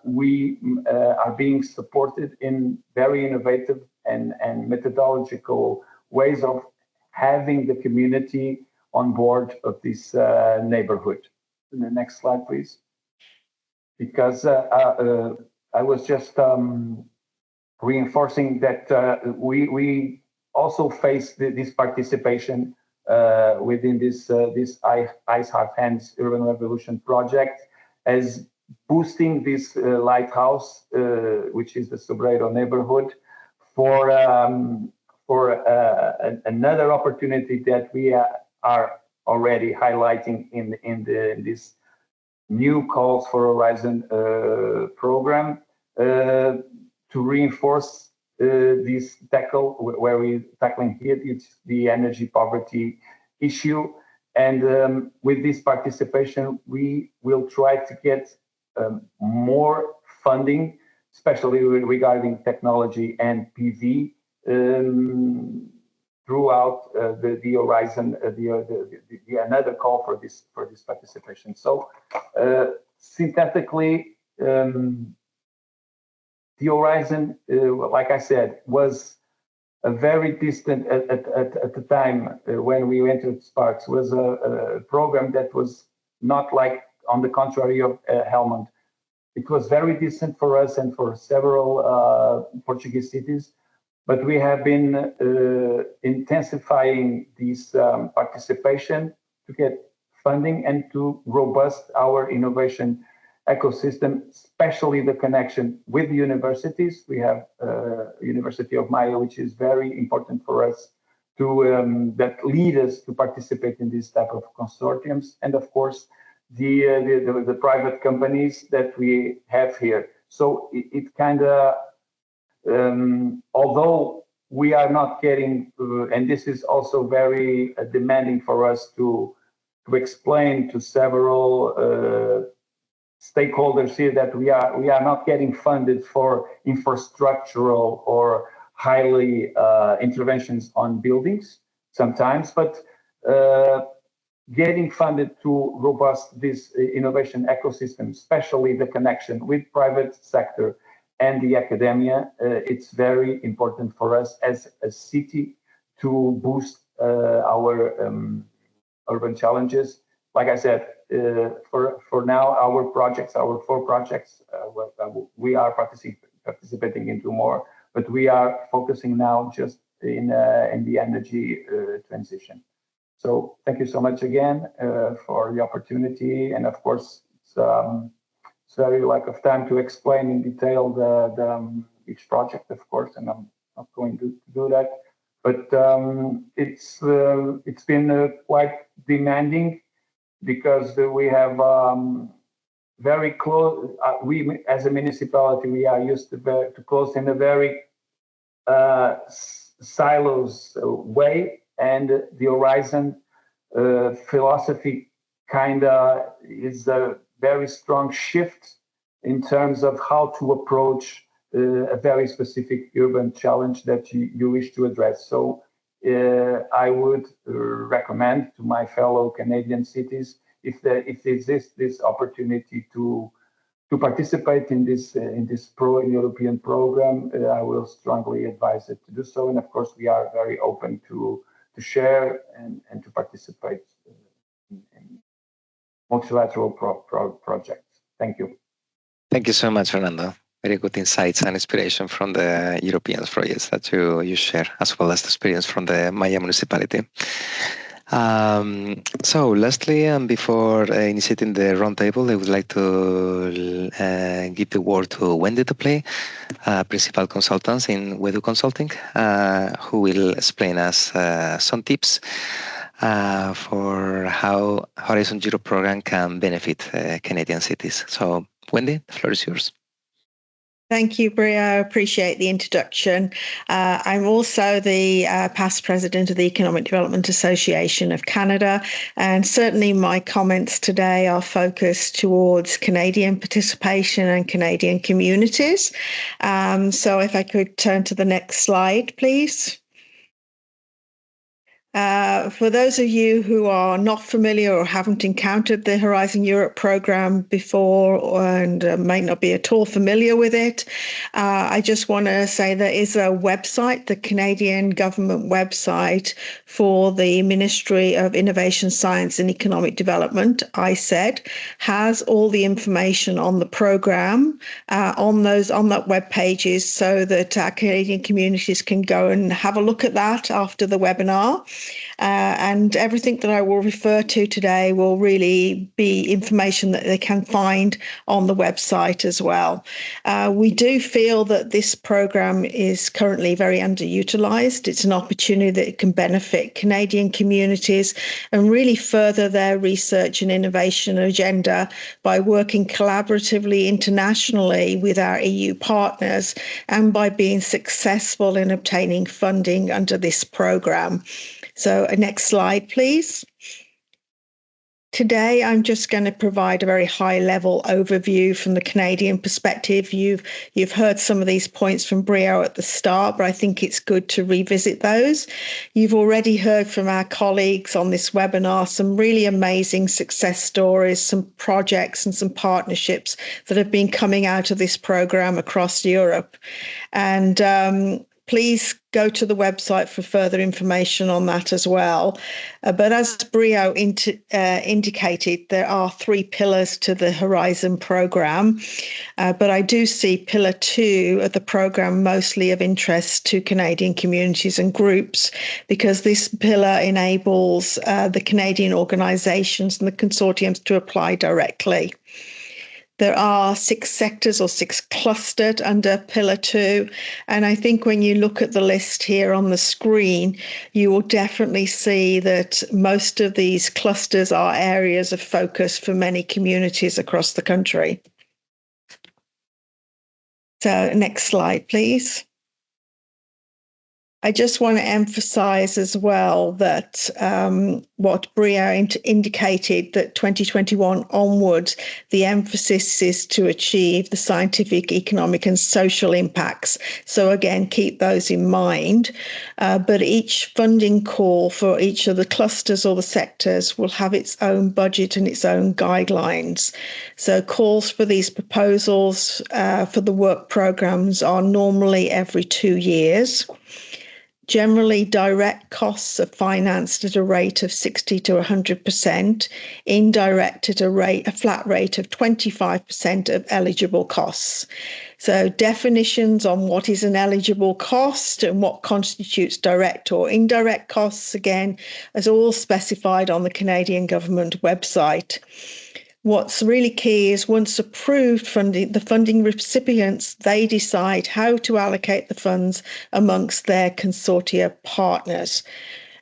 we are being supported in very innovative and methodological ways of having the community on board of this neighborhood. The next slide, please. Because I was just reinforcing that we also face this participation within this Ice Hard Hands Urban Revolution project as boosting this lighthouse, which is the Sobreiro neighborhood, for another opportunity that we are already highlighting in this new Calls for Horizon program to reinforce this where we're tackling here, it's the energy poverty issue. And with this participation, we will try to get more funding, especially regarding technology and PV, throughout the Horizon, another call for this participation. So, synthetically, the Horizon, like I said, was a very distant at the time when we entered Sparks, was a program that was not like, on the contrary of Helmond. It was very distant for us and for several Portuguese cities, but we have been intensifying this participation to get funding and to robust our innovation ecosystem, especially the connection with the universities. We have University of Maia, which is very important for us to that lead us to participate in this type of consortiums, and of course the private companies that we have here. So it kind of, although we are not getting, and this is also very demanding for us to explain to several stakeholders here, that we are not getting funded for infrastructural or highly interventions on buildings sometimes, but getting funded to robust this innovation ecosystem, especially the connection with private sector and the academia, it's very important for us as a city to boost our urban challenges. Like I said, for now, our four projects, we are participating into more, but we are focusing now just in the energy transition. So thank you so much again for the opportunity, and of course it's very lack of time to explain in detail each project, of course, and I'm not going to do that. But it's been quite demanding, because we have very close. We as a municipality, we are used to close in a very silos way, and the Horizon philosophy kinda is a very strong shift in terms of how to approach a very specific urban challenge that you wish to address. So I would recommend to my fellow Canadian cities, if there exists this opportunity to participate in this pro-European program, I will strongly advise it to do so. And of course, we are very open to share and to participate in multilateral projects. Thank you. Thank you so much, Fernando. Very good insights and inspiration from the European projects that you share, as well as the experience from the Maia municipality. So lastly, before initiating the roundtable, I would like to give the word to Wendy Dupley, Principal Consultant in WeDu Consulting, who will explain us some tips for how Horizon Europe program can benefit Canadian cities. So, Wendy, the floor is yours. Thank you, Bria. I appreciate the introduction. I'm also the past president of the Economic Development Association of Canada, and certainly my comments today are focused towards Canadian participation and Canadian communities. So if I could turn to the next slide, please. For those of you who are not familiar or haven't encountered the Horizon Europe program before and might not be at all familiar with it, I just want to say there is a website, the Canadian government website for the Ministry of Innovation, Science and Economic Development, ISED, has all the information on the program on that web pages so that our Canadian communities can go and have a look at that after the webinar. And everything that I will refer to today will really be information that they can find on the website as well. We do feel that this program is currently very underutilized. It's an opportunity that can benefit Canadian communities and really further their research and innovation agenda by working collaboratively internationally with our EU partners and by being successful in obtaining funding under this program. So next slide, please. Today, I'm just going to provide a very high-level overview from the Canadian perspective. You've heard some of these points from Brio at the start, but I think it's good to revisit those. You've already heard from our colleagues on this webinar some really amazing success stories, some projects and some partnerships that have been coming out of this program across Europe. And please go to the website for further information on that as well. But as Brio indicated, there are 3 pillars to the Horizon program. But I do see pillar 2 of the program mostly of interest to Canadian communities and groups, because this pillar enables the Canadian organisations and the consortiums to apply directly. There are 6 sectors or 6 clustered under Pillar 2. And I think when you look at the list here on the screen, you will definitely see that most of these clusters are areas of focus for many communities across the country. So next slide, please. I just want to emphasize as well that what Brio indicated, that 2021 onwards, the emphasis is to achieve the scientific, economic and social impacts. So again, keep those in mind. But each funding call for each of the clusters or the sectors will have its own budget and its own guidelines. So calls for these proposals for the work programs are normally every 2 years. Generally, direct costs are financed at a rate of 60 to 100%, indirect at a flat rate of 25% of eligible costs. So definitions on what is an eligible cost and what constitutes direct or indirect costs, again, is all specified on the Canadian government website. What's really key is once approved funding, the funding recipients, they decide how to allocate the funds amongst their consortia partners.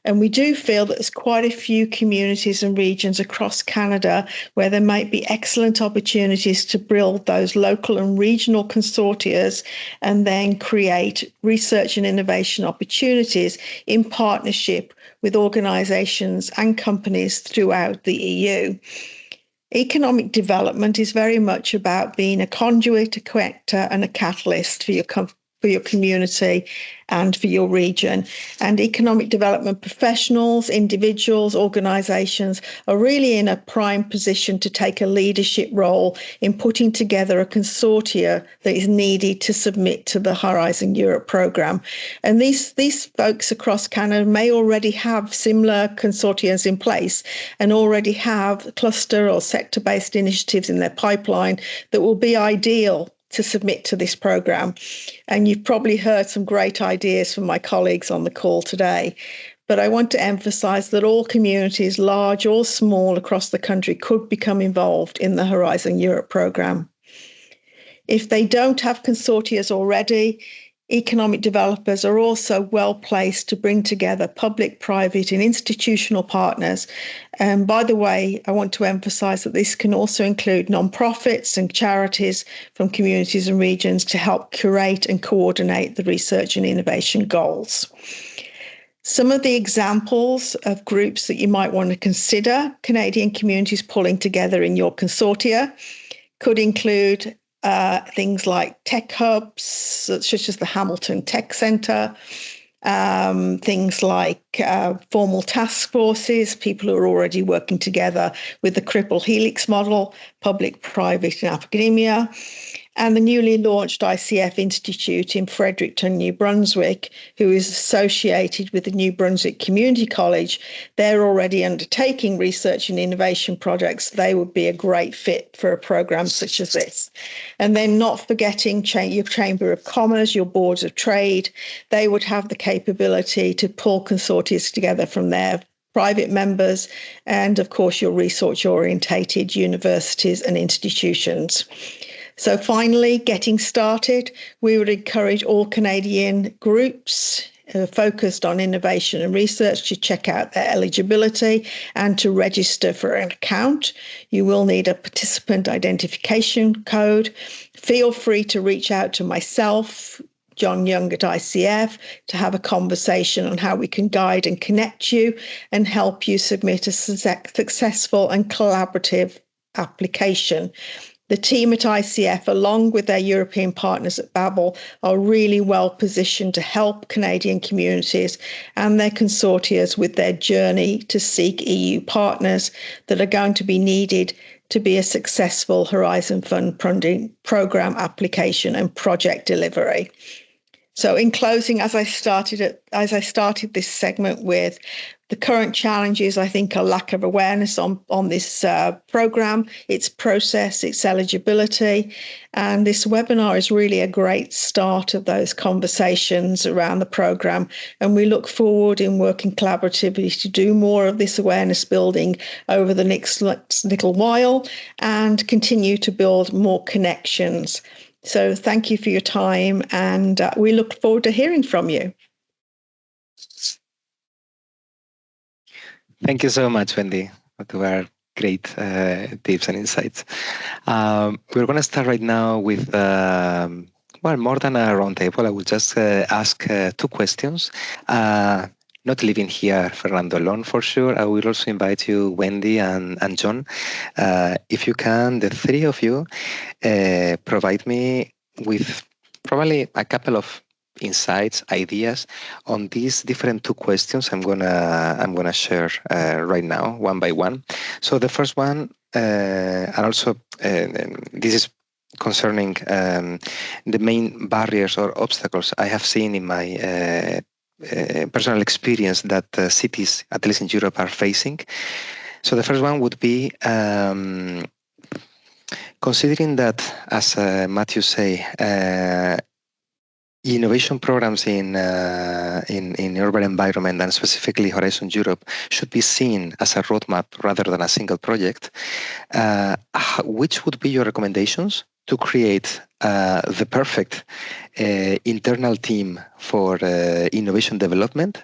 And we do feel that there's quite a few communities and regions across Canada where there might be excellent opportunities to build those local and regional consortias and then create research and innovation opportunities in partnership with organisations and companies throughout the EU. Economic development is very much about being a conduit, a connector, and a catalyst for your community and for your region. And economic development professionals, individuals, organisations are really in a prime position to take a leadership role in putting together a consortia that is needed to submit to the Horizon Europe programme. And these folks across Canada may already have similar consortia in place and already have cluster or sector-based initiatives in their pipeline that will be ideal to submit to this programme. And you've probably heard some great ideas from my colleagues on the call today. But I want to emphasise that all communities, large or small across the country, could become involved in the Horizon Europe programme. If they don't have consortia already, economic developers are also well placed to bring together public, private, and institutional partners. And by the way, I want to emphasize that this can also include nonprofits and charities from communities and regions to help curate and coordinate the research and innovation goals. Some of the examples of groups that you might want to consider Canadian communities pulling together in your consortia could include things like tech hubs, such as the Hamilton Tech Centre, things like formal task forces, people who are already working together with the Cripple Helix model, public, private, and academia, and the newly launched ICF Institute in Fredericton, New Brunswick, who is associated with the New Brunswick Community College. They're already undertaking research and innovation projects. They would be a great fit for a program such as this. And then not forgetting your Chamber of Commerce, your boards of trade. They would have the capability to pull consortia together from their private members, and of course your research-orientated universities and institutions. So finally, getting started, we would encourage all Canadian groups focused on innovation and research to check out their eligibility and to register for an account. You will need a participant identification code. Feel free to reach out to myself, John Jung at ICF, to have a conversation on how we can guide and connect you and help you submit a successful and collaborative application. The team at ICF, along with their European partners at BABLE, are really well positioned to help Canadian communities and their consortia with their journey to seek EU partners that are going to be needed to be a successful Horizon Fund program application and project delivery. So in closing, as I started this segment with, the current challenges, I think, are lack of awareness on this program, its process, its eligibility. And this webinar is really a great start of those conversations around the program. And we look forward in working collaboratively to do more of this awareness building over the next little while and continue to build more connections. So thank you for your time, and we look forward to hearing from you. Thank you so much, Wendy. They were great tips and insights. We're going to start right now with, more than a roundtable. I will just ask 2 questions. Not leaving here Fernando alone, for sure. I will also invite you, Wendy and John. If you can, the 3 of you, provide me with probably a couple of insights, ideas on these different 2 questions I'm gonna share right now, one by one. So the first one, and also this is concerning the main barriers or obstacles I have seen in my personal experience that cities, at least in Europe, are facing. So the first one would be considering that, as Matthieu say, innovation programs in urban environment and specifically Horizon Europe should be seen as a roadmap rather than a single project. Which would be your recommendations to create the perfect internal team for innovation development,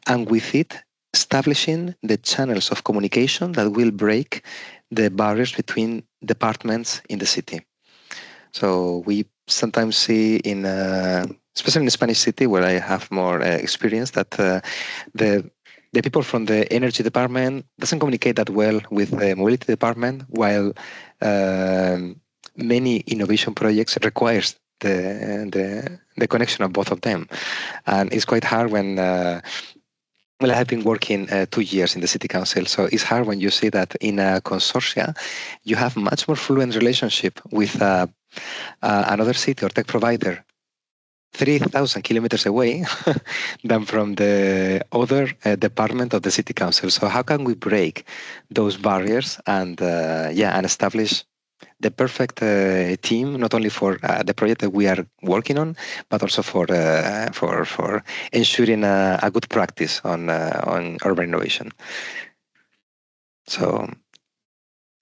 and with it establishing the channels of communication that will break the barriers between departments in the city? So we sometimes see in, especially in the Spanish city, where I have more experience, that the people from the energy department doesn't communicate that well with the mobility department, while many innovation projects requires the connection of both of them. And it's quite hard when, well, I have been working 2 years in the city council, so it's hard when you see that in a consortia, you have much more fluent relationship with another city or tech provider 3,000 kilometers away than from the other department of the city council. So how can we break those barriers and and establish the perfect team, not only for the project that we are working on, but also for ensuring a good practice on urban innovation? So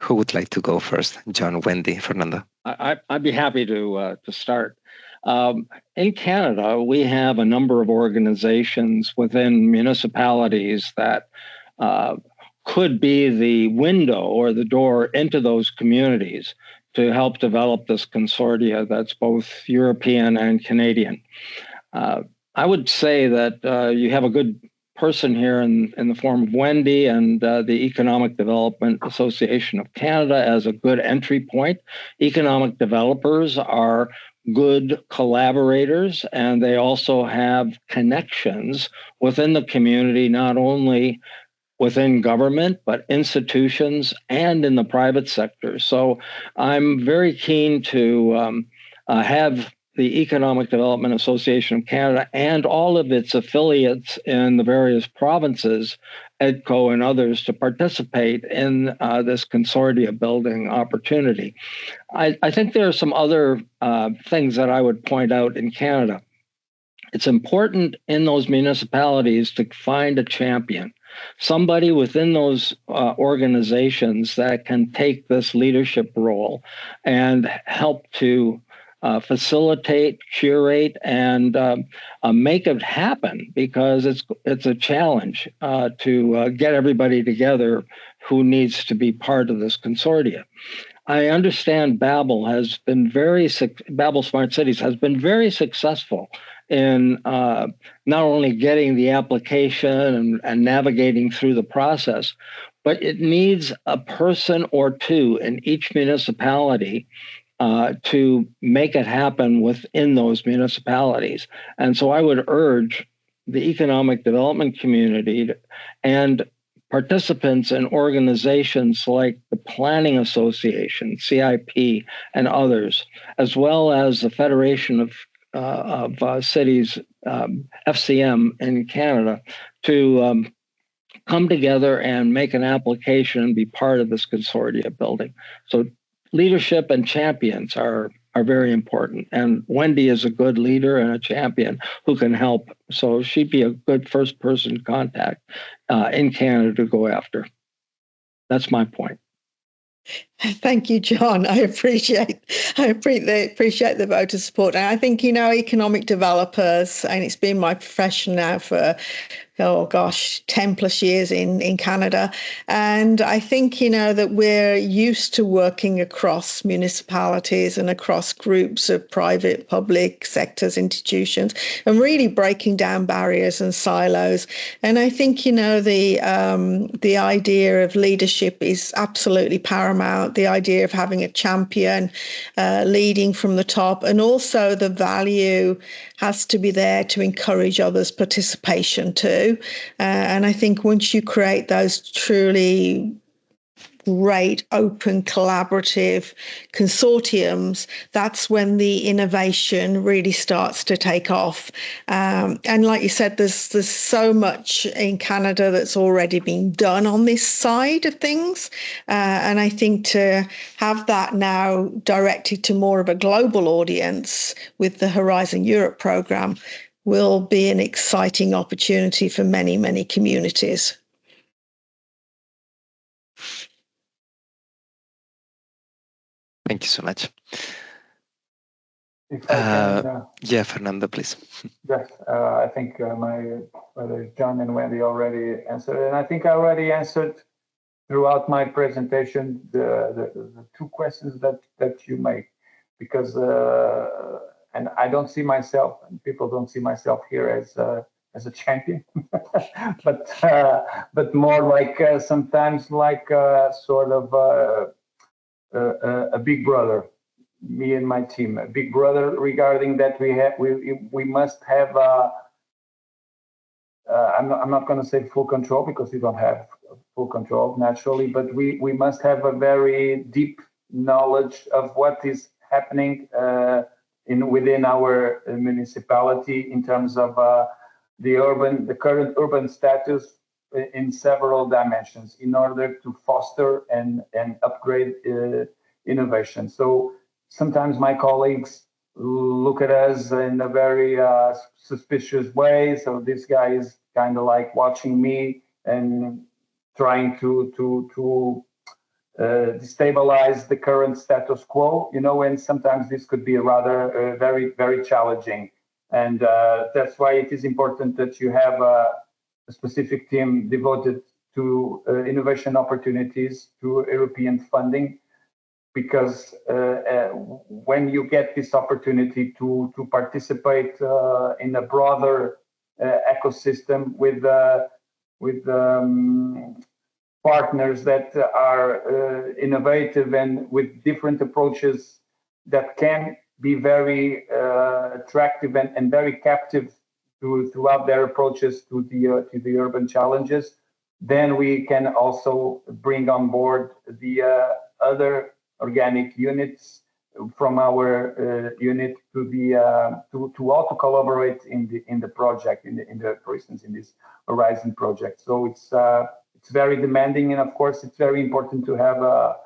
who would like to go first? John, Wendy, Fernando? I'd be happy to start. In Canada, we have a number of organizations within municipalities that could be the window or the door into those communities to help develop this consortia that's both European and Canadian. I would say that you have a good person here in the form of Wendy and the Economic Development Association of Canada as a good entry point. Economic developers are good collaborators, and they also have connections within the community, not only within government, but institutions and in the private sector. So I'm very keen to have the Economic Development Association of Canada and all of its affiliates in the various provinces, EDCO and others, to participate in this consortia building opportunity. I think there are some other things that I would point out in Canada. It's important in those municipalities to find a champion, somebody within those organizations that can take this leadership role and help to facilitate, curate, and make it happen, because it's a challenge to get everybody together who needs to be part of this consortia. I understand BABLE Smart Cities has been very successful in not only getting the application and navigating through the process, but it needs a person or two in each municipality to make it happen within those municipalities. And so I would urge the economic development community and participants in organizations like the Planning Association, CIP, and others, as well as the Federation of Cities, FCM in Canada, to come together and make an application and be part of this consortia building. So leadership and champions are very important. And Wendy is a good leader and a champion who can help. So she'd be a good first person contact in Canada to go after. That's my point. Thank you, John. I appreciate the vote of support. And I think, economic developers, and it's been my profession now for 10 plus years in Canada. And I think, that we're used to working across municipalities and across groups of private, public sectors, institutions, and really breaking down barriers and silos. And I think, the idea of leadership is absolutely paramount. The idea of having a champion leading from the top, and also the value has to be there to encourage others' participation too. And I think once you create those truly great, open, collaborative consortiums, that's when the innovation really starts to take off. And like you said, there's so much in Canada that's already been done on this side of things. And I think to have that now directed to more of a global audience with the Horizon Europe program will be an exciting opportunity for many, many communities. Thank you so much. If I can, yeah, Fernando, please. Yes, I think whether John and Wendy already answered, and I think I already answered throughout my presentation the two questions that you made, because and I don't see myself, and people don't see myself here as a champion, but more like sometimes like sort of a big brother, me and my team, a big brother regarding that we must have I'm not going to say full control, because we don't have full control naturally, but we must have a very deep knowledge of what is happening within our municipality in terms of the current urban status in several dimensions, in order to foster and upgrade innovation. So sometimes my colleagues look at us in a very suspicious way. So this guy is kind of like watching me and trying to destabilize the current status quo, and sometimes this could be rather very, very challenging. And that's why it is important that you have a specific team devoted to innovation opportunities, to European funding, because when you get this opportunity to participate in a broader ecosystem with partners that are innovative and with different approaches that can be very attractive and very captive throughout their approaches to the urban challenges, then we can also bring on board the other organic units from our unit to also collaborate in the project, for instance, in this Horizon project. So it's very demanding, and of course, it's very important to have a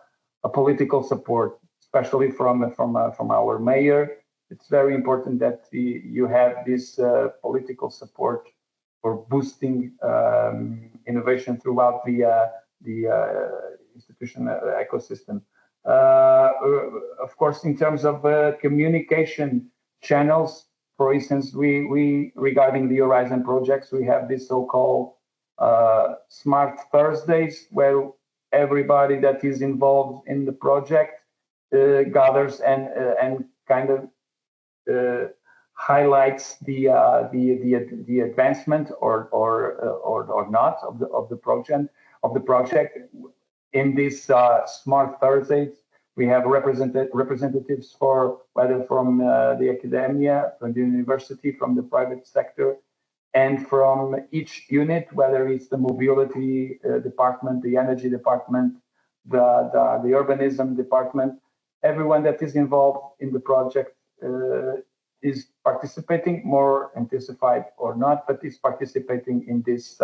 political support, especially from our mayor. It's very important that you have this political support for boosting innovation throughout the institution ecosystem. Of course, in terms of communication channels, for instance, we regarding the Horizon projects, we have this so-called Smart Thursdays, where everybody that is involved in the project gathers and kind of highlights the advancement or not of the project. In these Smart Thursdays, we have representatives whether from the academia, from the university, from the private sector, and from each unit, whether it's the mobility department, the energy department, the urbanism department. Everyone that is involved in the project is participating, more intensified or not, but is participating in this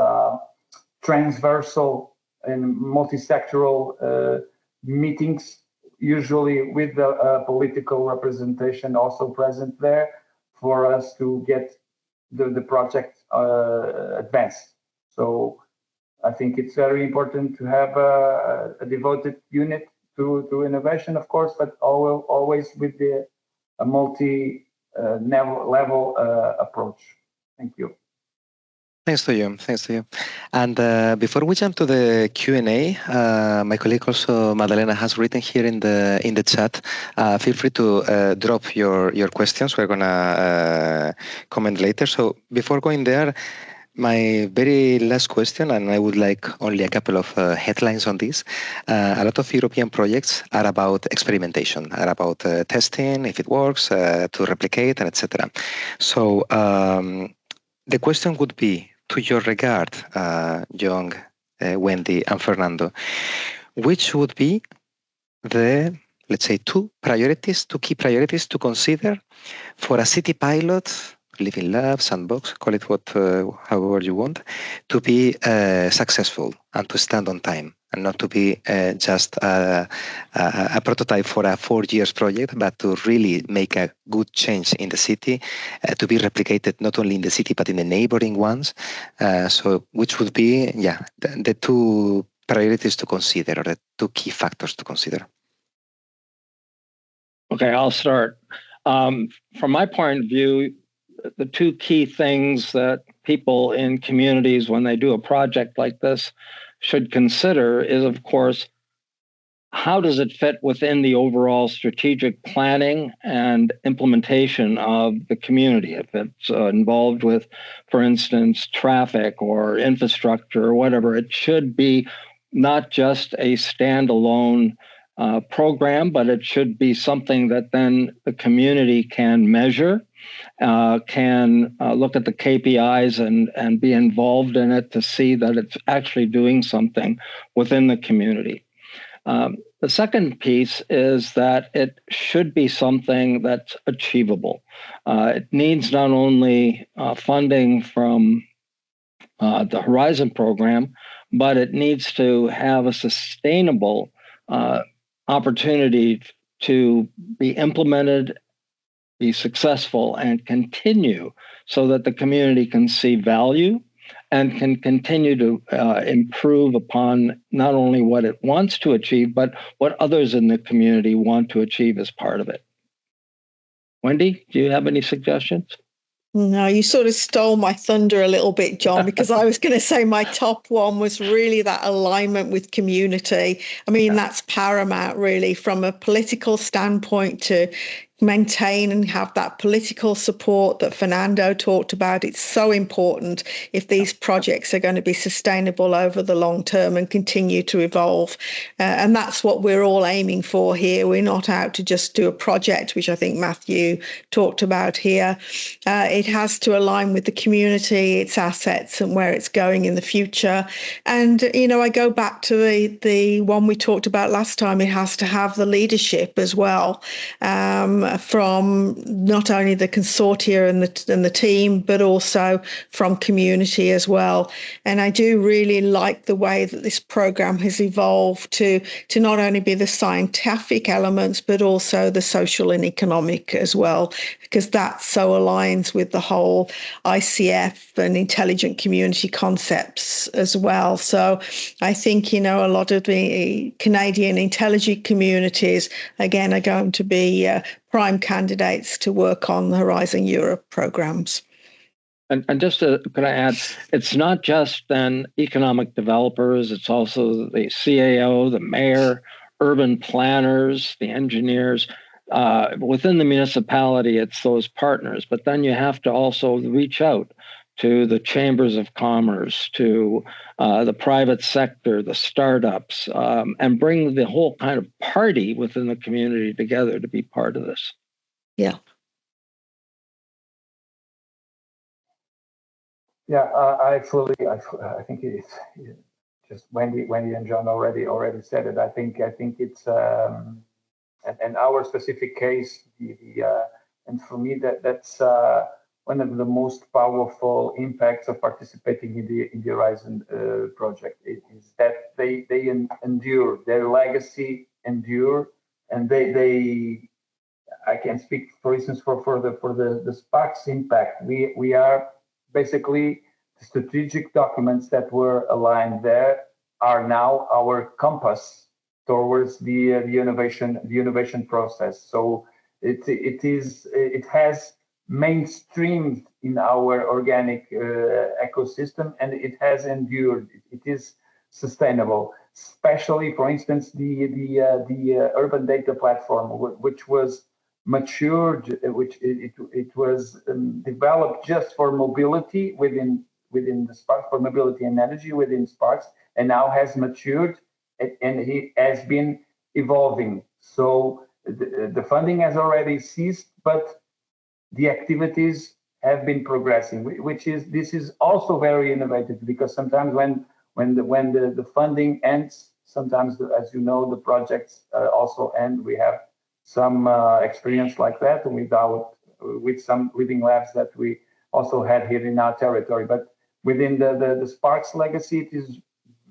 transversal and multi-sectoral meetings, usually with the political representation also present there, for us to get the project advanced. So I think it's very important to have a devoted unit to innovation, of course, but always with a multi-level approach. Thank you. Thanks to you. And before we jump to the Q&A, my colleague also, Madalena, has written here in the chat. Feel free to drop your questions. We're gonna comment later. So before going there, my very last question, and I would like only a couple of headlines on this. A lot of European projects are about experimentation, are about testing, if it works, to replicate, and etc. So the question would be, to your regard, Jung, Wendy, and Fernando, which would be the, let's say, two key priorities to consider for a city pilot, Living Lab, Sandbox, call it however you want, to be successful and to stand on time, and not to be just a prototype for a 4 years project, but to really make a good change in the city, to be replicated not only in the city, but in the neighboring ones. So which would be, the two priorities to consider, or the two key factors to consider? Okay, I'll start. From my point of view, the two key things that people in communities, when they do a project like this, should consider is, of course, how does it fit within the overall strategic planning and implementation of the community? If it's involved with, for instance, traffic or infrastructure or whatever, it should be not just a standalone program, but it should be something that then the community can measure, can look at the KPIs and be involved in it to see that it's actually doing something within the community. The second piece is that it should be something that's achievable. It needs not only funding from the Horizon program, but it needs to have a sustainable opportunity to be implemented, be successful, and continue, so that the community can see value and can continue to improve upon not only what it wants to achieve, but what others in the community want to achieve as part of it. Wendy, do you have any suggestions? No, you sort of stole my thunder a little bit, John, because I was going to say my top one was really that alignment with community. I mean, that's paramount, really, from a political standpoint to maintain and have that political support that Fernando talked about. It's so important if these projects are going to be sustainable over the long term and continue to evolve. And that's what we're all aiming for here. We're not out to just do a project, which I think Matthieu talked about here. It has to align with the community, its assets, and where it's going in the future. And, you know, I go back to the one we talked about last time. It has to have the leadership as well, from not only the consortia and the team, but also from community as well. And I do really like the way that this program has evolved to not only be the scientific elements, but also the social and economic as well, because that so aligns with the whole ICF and intelligent community concepts as well. So I think, you know, a lot of the Canadian intelligent communities, again, are going to be prime candidates to work on the Horizon Europe programs. And just to, can I add, it's not just then economic developers, it's also the CAO, the mayor, urban planners, the engineers. Within the municipality, it's those partners, but then you have to also reach out to the chambers of commerce, to the private sector, the startups, and bring the whole kind of party within the community together to be part of this. Yeah. Yeah, I think it's just Wendy and John already said it. I think it's and our specific case, and for me that's one of the most powerful impacts of participating in the Horizon project is that they endure, their legacy endure, and they I can speak, for instance, for the Sparks impact. We are basically the strategic documents that were aligned there are now our compass towards the innovation process. So it has mainstreamed in our organic ecosystem, and it has endured. It is sustainable, especially, for instance, the urban data platform, which was matured, which it was developed just for mobility within the Sparks, for mobility and energy within Sparks, and now has matured and it has been evolving. So the funding has already ceased, but the activities have been progressing, this is also very innovative, because sometimes when the funding ends, sometimes, as you know, the projects also end. We have some experience like that with some living labs that we also had here in our territory. But within the Sparks legacy, it is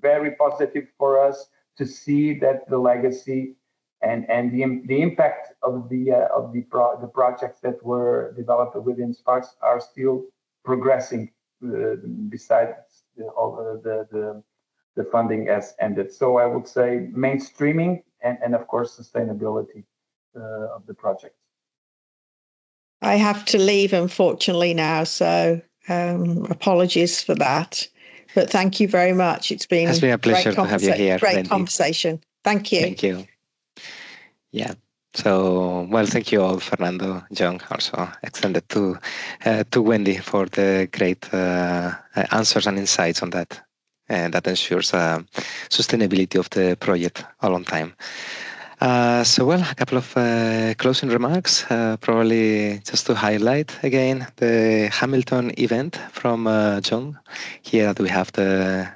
very positive for us to see that the legacy and the impact of the projects that were developed within Sparks are still progressing, besides all the funding has ended. So I would say mainstreaming and of course sustainability of the project. I have to leave, unfortunately, now, so apologies for that. But thank you very much. It's been a pleasure to have you here. Great Wendy. Conversation. Thank you. Thank you. Yeah. So, well, thank you all, Fernando, Jung, also extended to Wendy for the great answers and insights on that. And that ensures sustainability of the project a long time. So, well, a couple of closing remarks, probably just to highlight again the Hamilton event from Jung. Here we have the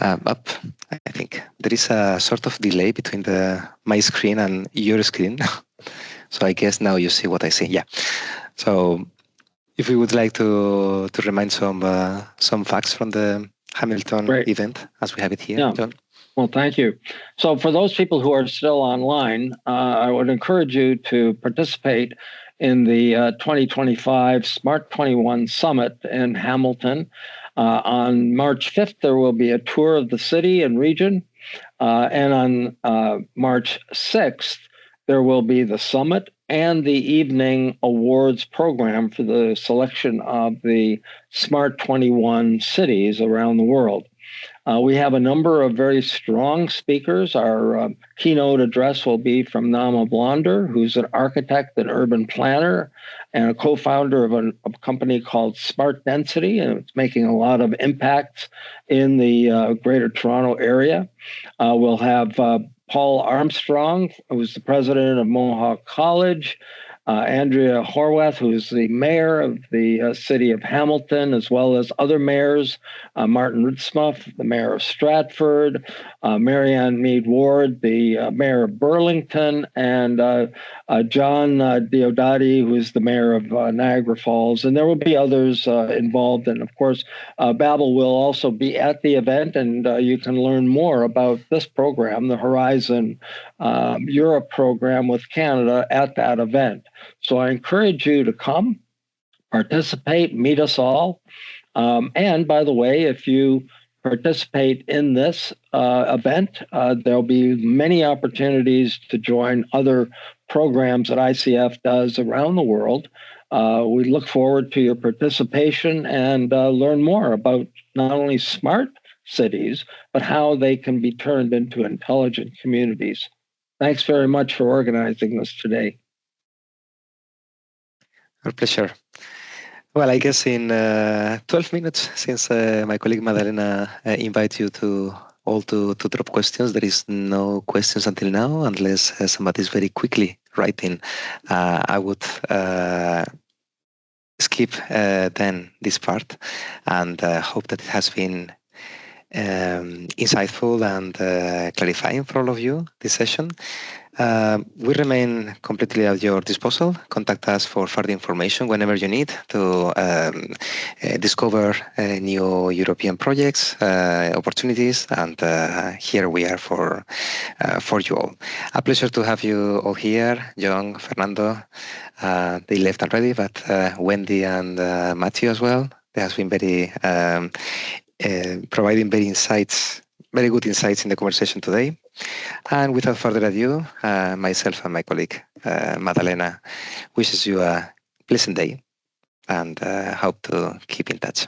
up. I think there is a sort of delay between my screen and your screen. So I guess now you see what I see. Yeah. So if we would like to remind some facts from the Hamilton event as we have it here, yeah. John. Well, thank you. So for those people who are still online, I would encourage you to participate in the 2025 Smart 21 Summit in Hamilton. On March 5th, there will be a tour of the city and region. And on March 6th, there will be the summit and the evening awards program for the selection of the Smart 21 cities around the world. We have a number of very strong speakers. Our keynote address will be from Nama Blonder, who's an architect and urban planner and a co-founder of a company called Smart Density, and it's making a lot of impacts in the Greater Toronto area. We'll have Paul Armstrong, who's the president of Mohawk College, Andrea Horwath, who is the mayor of the city of Hamilton, as well as other mayors, Martin Ritzmuth, the mayor of Stratford, Marianne Mead Ward, the mayor of Burlington, and John Diodati, who is the mayor of Niagara Falls. And there will be others involved. And of course, BABLE will also be at the event, and you can learn more about this program, the Horizon Europe program with Canada, at that event. So I encourage you to come, participate, meet us all. And by the way, if you participate in this event, there'll be many opportunities to join other programs that ICF does around the world. We look forward to your participation and learn more about not only smart cities, but how they can be turned into intelligent communities. Thanks very much for organizing this today. Our pleasure. Well, I guess in 12 minutes, since my colleague Madalena invited you to drop questions, there is no questions until now, unless somebody is very quickly writing. I would skip then this part and hope that it has been insightful and clarifying for all of you, this session. We remain completely at your disposal. Contact us for further information whenever you need to discover new European projects, opportunities, and here we are for you all. A pleasure to have you all here, Jung, Fernando. They left already, but Wendy and Matthieu as well. They have been very providing very good insights in the conversation today. And without further ado, myself and my colleague, Madalena, wishes you a pleasant day and hope to keep in touch.